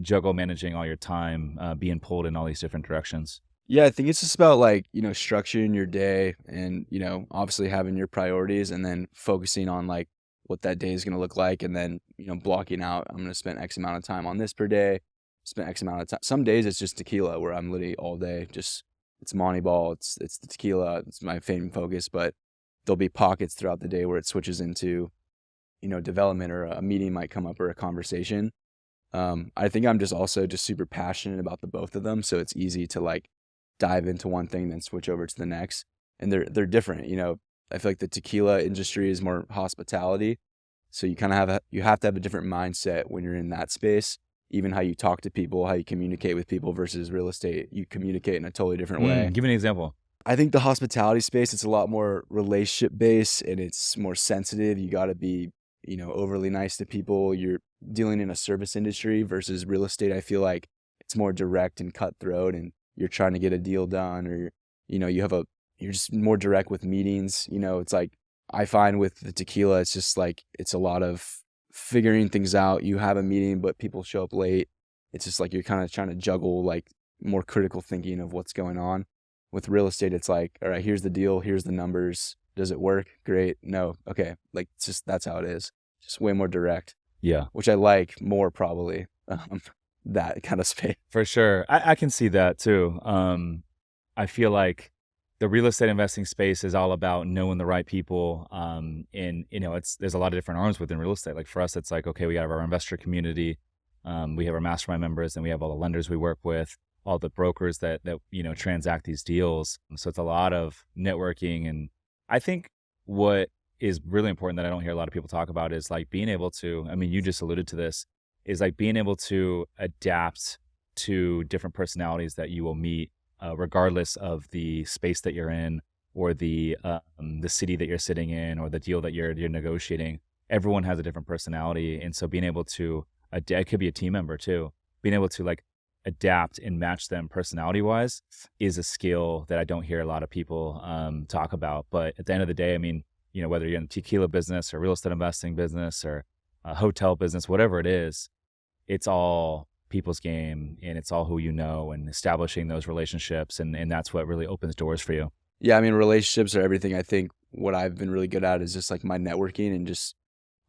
juggle managing all your time, being pulled in all these different directions? Yeah, I think it's just about like, structuring your day and, obviously having your priorities and then focusing on like what that day is going to look like and then, blocking out, I'm going to spend X amount of time on this per day, spend X amount of time. Some days it's just tequila where I'm literally all day, just it's Maniball, it's the tequila, it's my main focus, but there'll be pockets throughout the day where it switches into, development or a meeting might come up or a conversation. I think I'm just also just super passionate about the both of them, so it's easy to like dive into one thing, then switch over to the next. And they're different. I feel like the tequila industry is more hospitality, so you kind of you have to have a different mindset when you're in that space. Even how you talk to people, how you communicate with people versus real estate, you communicate in a totally different way. Give me an example. I think the hospitality space, it's a lot more relationship based and it's more sensitive. You got to be, overly nice to people. You're dealing in a service industry versus real estate. I feel like it's more direct and cutthroat and you're trying to get a deal done or, you're just more direct with meetings. It's like I find with the tequila, it's just like, it's a lot of figuring things out. You have a meeting, but people show up late. It's just like, you're kind of trying to juggle like more critical thinking of what's going on. With real estate, it's like, all right, here's the deal, here's the numbers. Does it work? Great. No. Okay. Like, it's just, that's how it is. Just way more direct, Yeah, which I like more probably, that kind of space. for sure. I can see that too. I feel like the real estate investing space is all about knowing the right people. And there's a lot of different arms within real estate. Like for us, it's like, okay, we have our investor community, we have our mastermind members, and we have all the lenders we work with, all the brokers that transact these deals. So it's a lot of networking. And I think what is really important that I don't hear a lot of people talk about is like being able to, I mean, you just alluded to this, is like being able to adapt to different personalities that you will meet, regardless of the space that you're in or the city that you're sitting in or the deal that you're negotiating. Everyone has a different personality, and so being able to it could be a team member too. Being able to like adapt and match them personality wise is a skill that I don't hear a lot of people talk about. But at the end of the day, I mean, whether you're in the tequila business or real estate investing business or a hotel business, whatever it is, it's all people's game and it's all who you know and establishing those relationships. And that's what really opens doors for you. Yeah. I mean, relationships are everything. I think what I've been really good at is just like my networking and just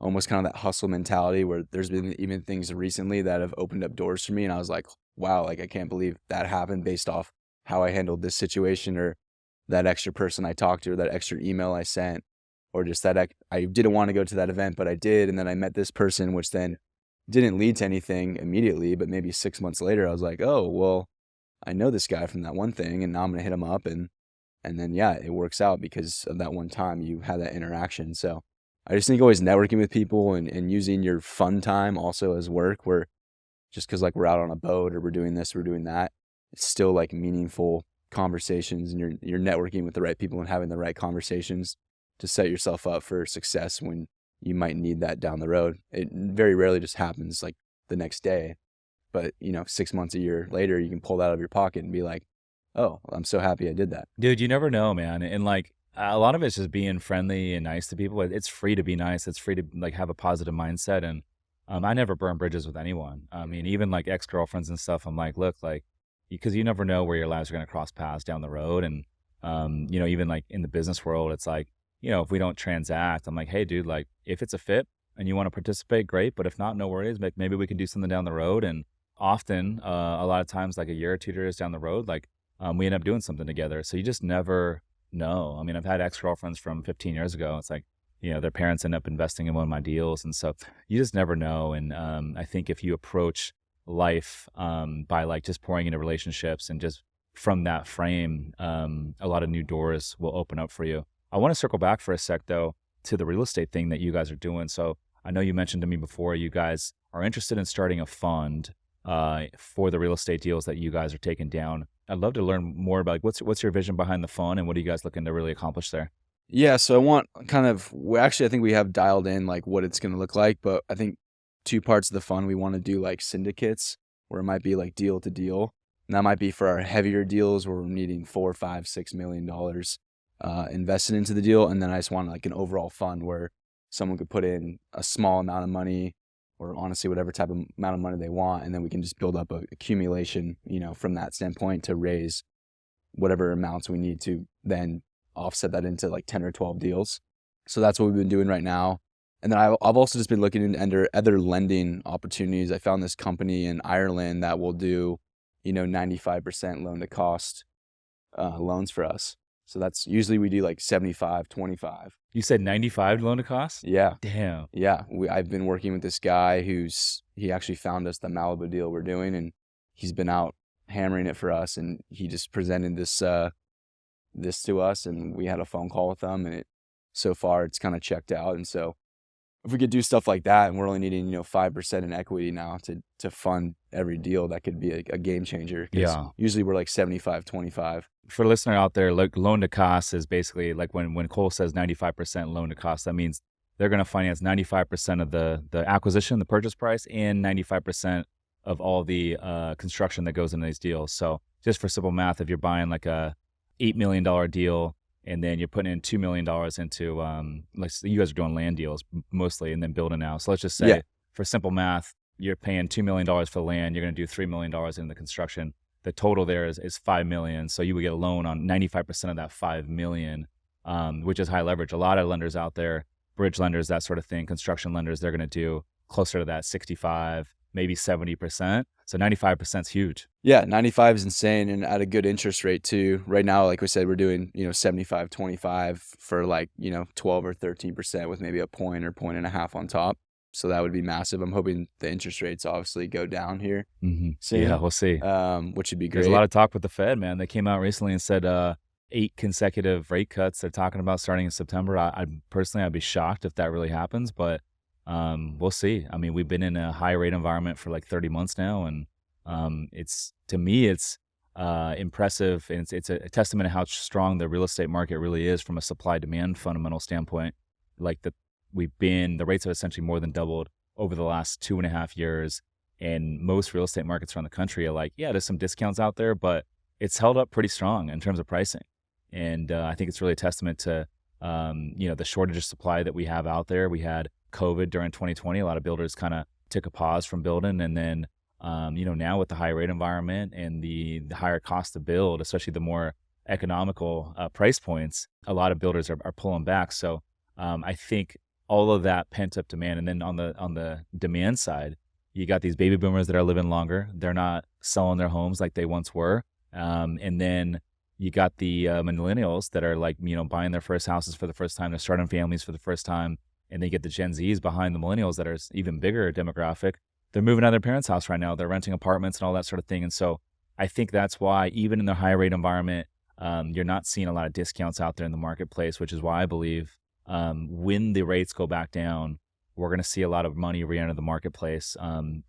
almost kind of that hustle mentality where there's been even things recently that have opened up doors for me. And I was like, wow, like I can't believe that happened based off how I handled this situation or that extra person I talked to or that extra email I sent or just that I didn't want to go to that event, but I did. And then I met this person, which then didn't lead to anything immediately, but maybe 6 months later, I was like, oh, well, I know this guy from that one thing and now I'm going to hit him up. And then, yeah, it works out because of that one time you had that interaction. So I just think always networking with people and using your fun time also as work where just because like we're out on a boat or we're doing this, we're doing that, it's still like meaningful conversations and you're networking with the right people and having the right conversations to set yourself up for success when you might need that down the road. It very rarely just happens like the next day, but 6 months, a year later, you can pull that out of your pocket and be like, oh, I'm so happy I did that. Dude, you never know, man. And like a lot of it's just being friendly and nice to people. It's free to be nice. It's free to like have a positive mindset. And I never burn bridges with anyone. I mean, even like ex-girlfriends and stuff, I'm like, look, like, because you never know where your lives are going to cross paths down the road. And, even like in the business world, it's like, if we don't transact, I'm like, hey, dude, like if it's a fit and you want to participate, great. But if not, no worries. Like maybe we can do something down the road. And often, a lot of times, like a year or 2 years down the road, like we end up doing something together. So you just never know. I mean, I've had ex-girlfriends from 15 years ago. It's like, their parents end up investing in one of my deals. And so you just never know. And I think if you approach life by like just pouring into relationships and just from that frame, a lot of new doors will open up for you. I want to circle back for a sec, though, to the real estate thing that you guys are doing. So I know you mentioned to me before you guys are interested in starting a fund for the real estate deals that you guys are taking down. I'd love to learn more about like, what's your vision behind the fund and what are you guys looking to really accomplish there? Yeah, so I want I think we have dialed in like what it's going to look like, but I think 2 parts of the fund we want to do like syndicates where it might be like deal to deal. And that might be for our heavier deals where we're needing $4, $5, $6 million invested into the deal. And then I just want like an overall fund where someone could put in a small amount of money, or honestly whatever type of amount of money they want, and then we can just build up a accumulation, from that standpoint to raise whatever amounts we need to then offset that into like 10 or 12 deals. So that's what we've been doing right now. And then I've also just been looking into other lending opportunities. I found this company in Ireland that will do, 95% loan to cost loans for us. So that's usually we do like 75, 25. You said 95 loan to cost? Yeah. Damn. Yeah. I've been working with this guy he actually found us the Malibu deal we're doing, and he's been out hammering it for us. And he just presented this to us, and we had a phone call with them, and so far it's kind of checked out. And so if we could do stuff like that, and we're only needing 5% in equity now to fund every deal, that could be a game changer. Yeah. Usually we're like 75, 25. For a listener out there, like loan to cost is basically like when Cole says 95% loan to cost, that means they're going to finance 95% of the acquisition, the purchase price, and 95% of all the construction that goes into these deals. So just for simple math, if you're buying like a $8 million deal, and then you're putting in $2 million into, like you guys are doing land deals mostly, and then building out. So let's just say, for simple math, you're paying $2 million for land. You're going to do $3 million in the construction. The total there is $5 million. So you would get a loan on 95% of that $5 million, which is high leverage. A lot of lenders out there, bridge lenders, that sort of thing, construction lenders, they're going to do closer to that 65, maybe 70%. So 95% is huge. Yeah, 95 is insane, and at a good interest rate too. Right now, like we said, we're doing 75, 25 for like 12 or 13% with maybe a point or point and a half on top. So that would be massive. I'm hoping the interest rates obviously go down here. So yeah, we'll see. Which would be great. There's a lot of talk with the Fed, man. They came out recently and said 8 consecutive rate cuts they're talking about starting in September. I personally, I'd be shocked if that really happens, but we'll see. I mean, we've been in a high rate environment for like 30 months now, and to me, it's impressive, and it's a testament to how strong the real estate market really is from a supply demand fundamental standpoint. Like the rates have essentially more than doubled over the last 2.5 years, and most real estate markets around the country are like, yeah, there's some discounts out there, but it's held up pretty strong in terms of pricing. And I think it's really a testament to the shortage of supply that we have out there. We had COVID during 2020. A lot of builders kind of took a pause from building, and then now with the high rate environment and the higher cost to build, especially the more economical price points, a lot of builders are pulling back. So I think all of that pent up demand, and then on the demand side, you got these baby boomers that are living longer. They're not selling their homes like they once were, and then you got the millennials that are like buying their first houses for the first time. They're starting families for the first time, and they get the Gen Zs behind the millennials that are even bigger demographic. They're moving out of their parents' house right now. They're renting apartments and all that sort of thing. And so I think that's why even in the high rate environment, you're not seeing a lot of discounts out there in the marketplace, which is why I believe when the rates go back down, we're going to see a lot of money re-enter the marketplace.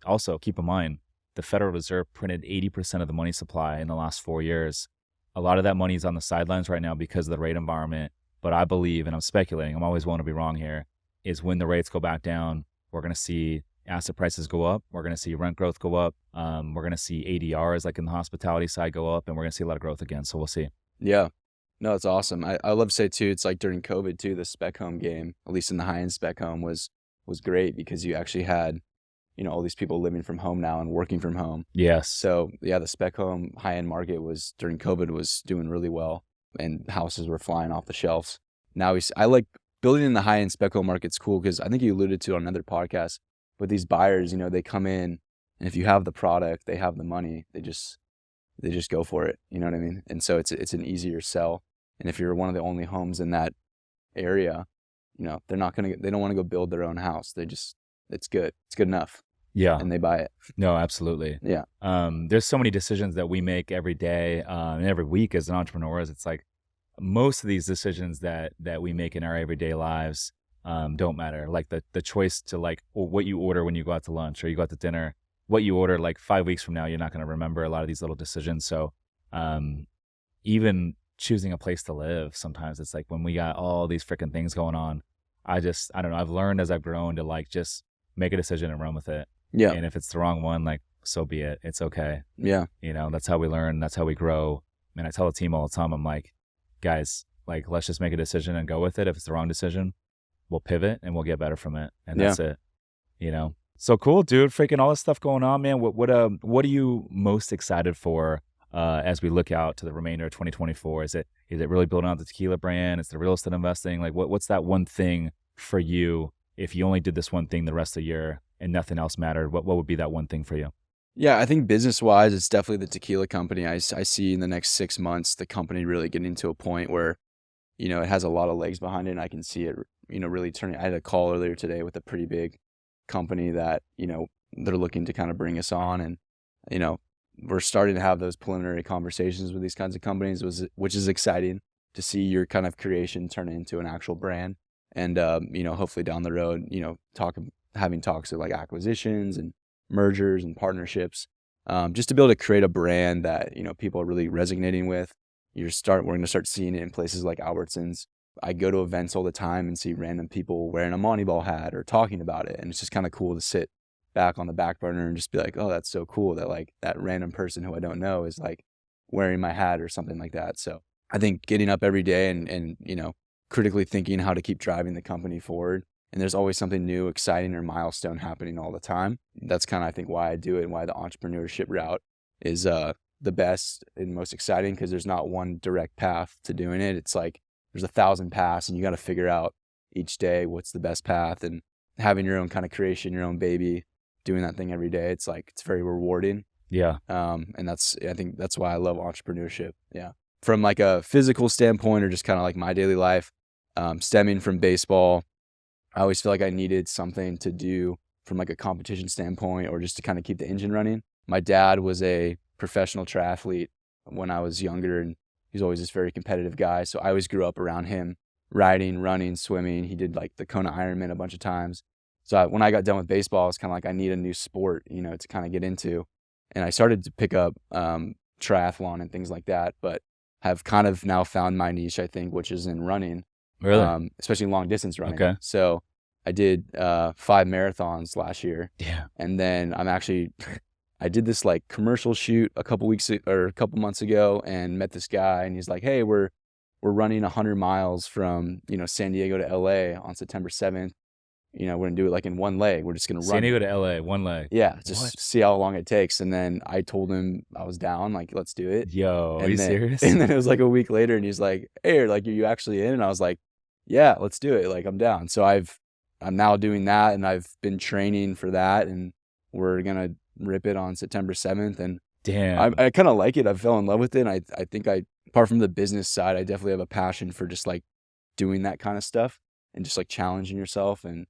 Also, keep in mind, the Federal Reserve printed 80% of the money supply in the last 4 years. A lot of that money is on the sidelines right now because of the rate environment. But I believe, and I'm speculating, I'm always willing to be wrong here, is when the rates go back down, we're going to see asset prices go up. We're going to see rent growth go up. We're going to see ADRs like in the hospitality side go up, and we're going to see a lot of growth again. So we'll see. Yeah. No, it's awesome. I love to say too, it's like during COVID too, the spec home game, at least in the high-end spec home was great because you actually had, all these people living from home now and working from home. Yes. So yeah, the spec home high-end market during COVID was doing really well, and houses were flying off the shelves. Now I like building in the high-end spec home market's cool because I think you alluded to on another podcast, but these buyers, they come in, and if you have the product, they have the money, they just go for it. You know what I mean? And so it's an easier sell. And if you're one of the only homes in that area, they don't want to go build their own house. It's good. It's good enough. Yeah. And they buy it. No, absolutely. Yeah. There's so many decisions that we make every day and every week as entrepreneurs. It's like most of these decisions that we make in our everyday lives don't matter. Like the choice to like what you order when you go out to lunch or you go out to dinner, what you order like 5 weeks from now, you're not going to remember a lot of these little decisions. So even choosing a place to live, sometimes it's like when we got all these freaking things going on, I don't know. I've learned as I've grown to like just make a decision and run with it. Yeah. And if it's the wrong one, like so be it. It's okay. Yeah. That's how we learn. That's how we grow. And I tell the team all the time, I'm like, guys, like, let's just make a decision and go with it. If it's the wrong decision, we'll pivot and we'll get better from it. And Yeah. that's it, So cool, dude. Freaking all this stuff going on, man. What are you most excited for as we look out to the remainder of 2024? Is it really building out the tequila brand? Is it real estate investing? Like what's that one thing for you if you only did this one thing the rest of the year and nothing else mattered? What would be that one thing for you? Yeah, I think business-wise, it's definitely the tequila company. I see in the next 6 months the company really getting to a point where, it has a lot of legs behind it, and I can see it, really turning. I had a call earlier today with a pretty big company that, they're looking to kind of bring us on, and, we're starting to have those preliminary conversations with these kinds of companies, which is exciting to see your kind of creation turn into an actual brand. And, hopefully down the road, having talks of like acquisitions and mergers and partnerships, just to be able to create a brand that, people are really resonating with. We're going to start seeing it in places like Albertsons. I go to events all the time and see random people wearing a Maniball hat or talking about it. And it's just kind of cool to sit back on the back burner and just be like, oh, that's so cool that like that random person who I don't know is like wearing my hat or something like that. So I think getting up every day and critically thinking how to keep driving the company forward. And there's always something new, exciting, or milestone happening all the time. That's kind of, I think, why I do it and why the entrepreneurship route is the best and most exciting, because there's not one direct path to doing it. It's like there's 1,000 paths, and you got to figure out each day what's the best path. And having your own kind of creation, your own baby, doing that thing every day, it's like, it's very rewarding. Yeah. And I think that's why I love entrepreneurship. Yeah. From like a physical standpoint, or just kind of like my daily life, stemming from baseball, I always feel like I needed something to do from like a competition standpoint, or just to kind of keep the engine running. My dad was a professional triathlete when I was younger, and he's always this very competitive guy. So I always grew up around him, riding, running, swimming. He did like the Kona Ironman a bunch of times. So when I got done with baseball, I was kind of like, I need a new sport, to kind of get into. And I started to pick up triathlon and things like that, but have kind of now found my niche, I think, which is in running. Really? Especially long distance running. Okay. So I did 5 marathons last year. Yeah. And then I did this like commercial shoot a couple months ago, and met this guy, and he's like, hey, we're running 100 miles from, San Diego to LA on September 7th. We're going to do it like in one leg. We're just going to run. San Diego to LA, one leg. Yeah. Just see how long it takes. And then I told him I was down, like, let's do it. Yo, are you serious? And then it was like a week later, and he's like, hey, like, are you actually in? And I was like, yeah, let's do it. Like, I'm down. So I'm now doing that, and I've been training for that, and we're going to rip it on September 7th. And damn, I kind of like it. I fell in love with it. And I think apart from the business side, I definitely have a passion for just like doing that kind of stuff and just like challenging yourself. And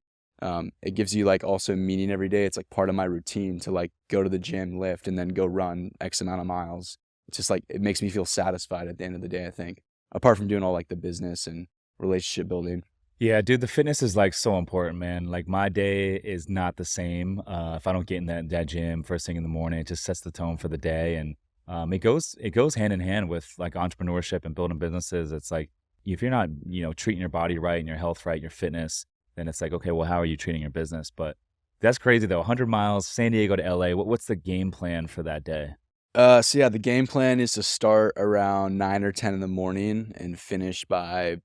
it gives you like also meaning every day. It's like part of my routine to like go to the gym, lift, and then go run X amount of miles. It's just like, it makes me feel satisfied at the end of the day, I think, apart from doing all like the business and relationship building. Yeah, dude, the fitness is like so important, man. Like my day is not the same if I don't get in that gym first thing in the morning. It just sets the tone for the day, and it goes hand in hand with like entrepreneurship and building businesses. It's like if you're not treating your body right and your health right, your fitness, then it's like, okay, well, how are you treating your business? But that's crazy though. 100 miles, San Diego to LA. What's the game plan for that day? So yeah, the game plan is to start around 9 or 10 in the morning and finish by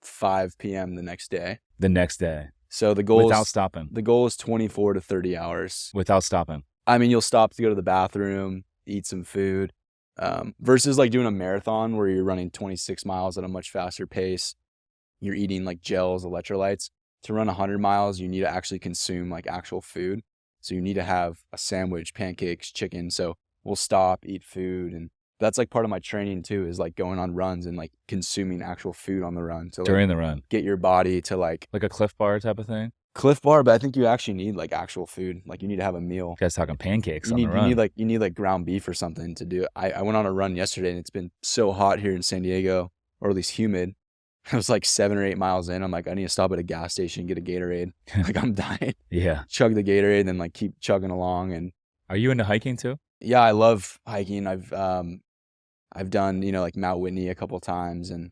5 p.m. the next day. The next day. So the goal without stopping. The goal is 24 to 30 hours. Without stopping. I mean, you'll stop to go to the bathroom, eat some food, versus like doing a marathon where you're running 26 miles at a much faster pace. You're eating like gels, electrolytes. To run 100 miles, you need to actually consume like actual food. So you need to have a sandwich, pancakes, chicken. So we'll stop, eat food, and that's like part of my training too, is like going on runs and like consuming actual food on the run to like, during the run, get your body to like a Cliff Bar type of thing. Cliff Bar, but I think you actually need like actual food. Like you need to have a meal. You guys talking pancakes on the run? You need like ground beef or something to do it. I went on a run yesterday, and it's been so hot here in San Diego, or at least humid. I was like 7 or 8 miles in. I'm like, I need to stop at a gas station, get a Gatorade. Like I'm dying. Yeah. Chug the Gatorade, and then like keep chugging along. And are you into hiking too? Yeah, I love hiking. I've done, like Mount Whitney a couple of times, and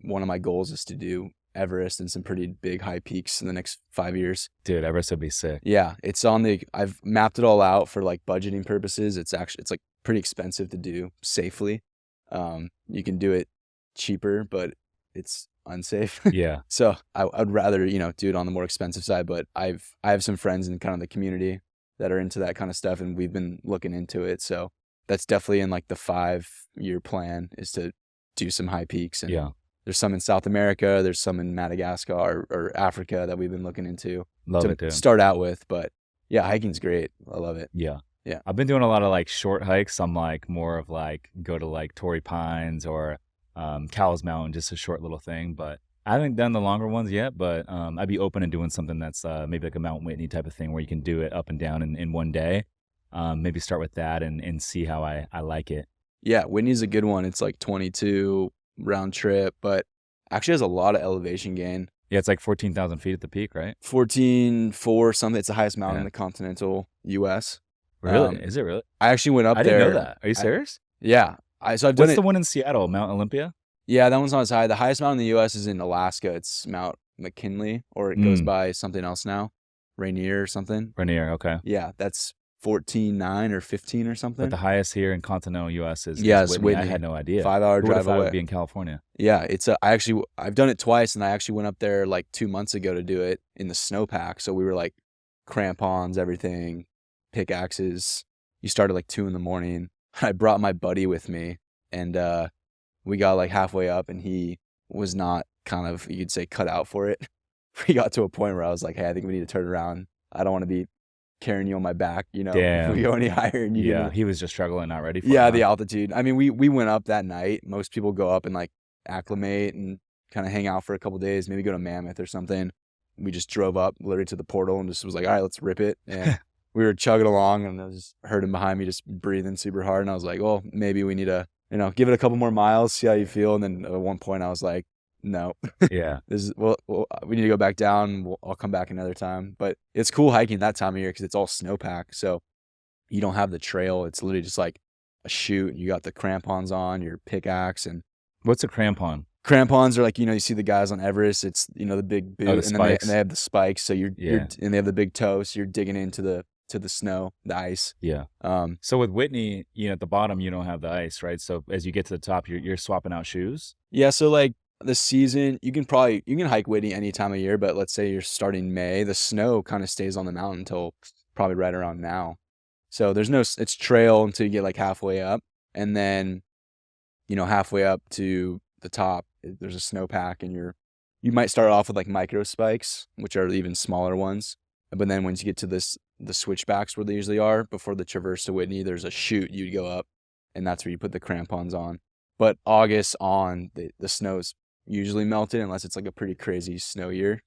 one of my goals is to do Everest and some pretty big high peaks in the next 5 years. Dude, Everest would be sick. Yeah, it's on the. I've mapped it all out for like budgeting purposes. It's like pretty expensive to do safely. You can do it cheaper, but it's unsafe. Yeah. So I'd rather do it on the more expensive side. But I have some friends in kind of the community that are into that kind of stuff, and we've been looking into it. So that's definitely in like the 5-year plan, is to do some high peaks. And Yeah. there's some in South America, there's some in Madagascar or Africa that we've been looking into Love it, dude. start out with. But yeah, hiking's great. I love it. Yeah. Yeah. I've been doing a lot of like short hikes. I'm like more of like go to like Torrey Pines or Cowles Mountain, just a short little thing. But I haven't done the longer ones yet, but I'd be open to doing something that's maybe like a Mount Whitney type of thing where you can do it up and down in one day. Maybe start with that and see how I like it. Yeah, Whitney's a good one. It's like 22 round trip, but actually has a lot of elevation gain. Yeah, it's like 14,000 feet at the peak, right? 14.4 something. It's the highest mountain Yeah. in the continental U.S. Really? Is it really? I actually went up I there. didn't know that. Are you serious? Yeah. So I've done What's it. the one in Seattle, Mount Olympia? Yeah, that one's not as high. The highest mountain in the U.S. is in Alaska. It's Mount McKinley, or it goes by something else now, Rainier or something. Rainier, okay. Yeah, that's 14.9 or 15 or something. But the highest here in continental U.S. is it's Whitney. I Whitney. had no idea. 5-hour Who would've drive thought it away. would be in California? Yeah, I've done it twice, and I actually went up there like 2 months ago to do it in the snowpack. So we were like crampons, everything, pickaxes. You started like 2 a.m. I brought my buddy with me, and we got like halfway up, and he was not kind of, you could say, cut out for it. We got to a point where I was like, hey, I think we need to turn around. I don't want to be carrying you on my back, Damn. if we go any higher. And He was just struggling, not ready for yeah, it. the altitude. I mean, we went up that night. Most people go up and like acclimate and kind of hang out for a couple days, maybe go to Mammoth or something. We just drove up literally to the portal and just was like, all right, let's rip it. And we were chugging along, and I just heard him behind me just breathing super hard. And I was like, well, maybe we need to, give it a couple more miles, see how you feel. And then at one point I was like, no, Yeah. we need to go back down. I'll come back another time. But it's cool hiking that time of year because it's all snowpack. So you don't have the trail. It's literally just like a chute. You got the crampons on, your pickaxe. And What's a crampon? crampons are like, you see the guys on Everest. It's, the big boot. Oh, the and spikes. then they have the spikes. So you're Yeah. and they have the big toe. So you're digging into the snow, the ice. Yeah. So with Whitney, at the bottom, you don't have the ice, right? So as you get to the top, you're swapping out shoes. Yeah. So like the season, you can hike Whitney any time of year, but let's say you're starting May, the snow kind of stays on the mountain until probably right around now. So it's trail until you get like halfway up. And then, halfway up to the top, there's a snowpack, and you might start off with like micro spikes, which are even smaller ones. But then once you get to the switchbacks where they usually are before the traverse to Whitney, there's a chute you'd go up, and that's where you put the crampons on. But August on, the snow's usually melted unless it's like a pretty crazy snow year.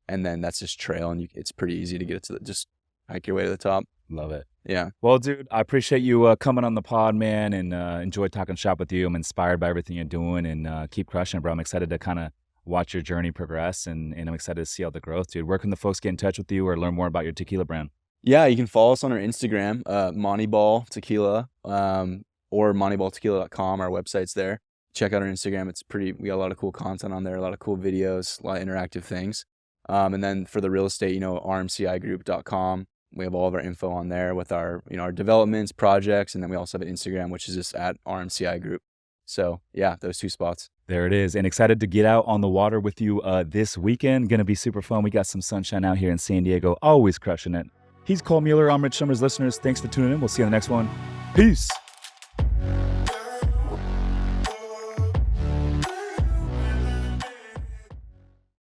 And then that's just trail, and it's pretty easy to get it to just hike your way to the top. Love it. Yeah. Well, dude, I appreciate you coming on the pod, man, and enjoyed talking shop with you. I'm inspired by everything you're doing, and keep crushing it, bro. I'm excited to kind of watch your journey progress, and I'm excited to see all the growth, dude. Where can the folks get in touch with you or learn more about your tequila brand? Yeah, you can follow us on our Instagram, Maniball Tequila, or maniballtequila.com. Our website's there. Check out our Instagram. We got a lot of cool content on there, a lot of cool videos, a lot of interactive things. And then for the real estate, RMCIGroup.com. We have all of our info on there with our, our developments, projects, and then we also have an Instagram, which is just at RMCI Group. So yeah, those 2 spots. There it is. And excited to get out on the water with you this weekend. Going to be super fun. We got some sunshine out here in San Diego. Always crushing it. He's Cole Mueller. I'm Rich Summers. Listeners, thanks for tuning in. We'll see you on the next one. Peace.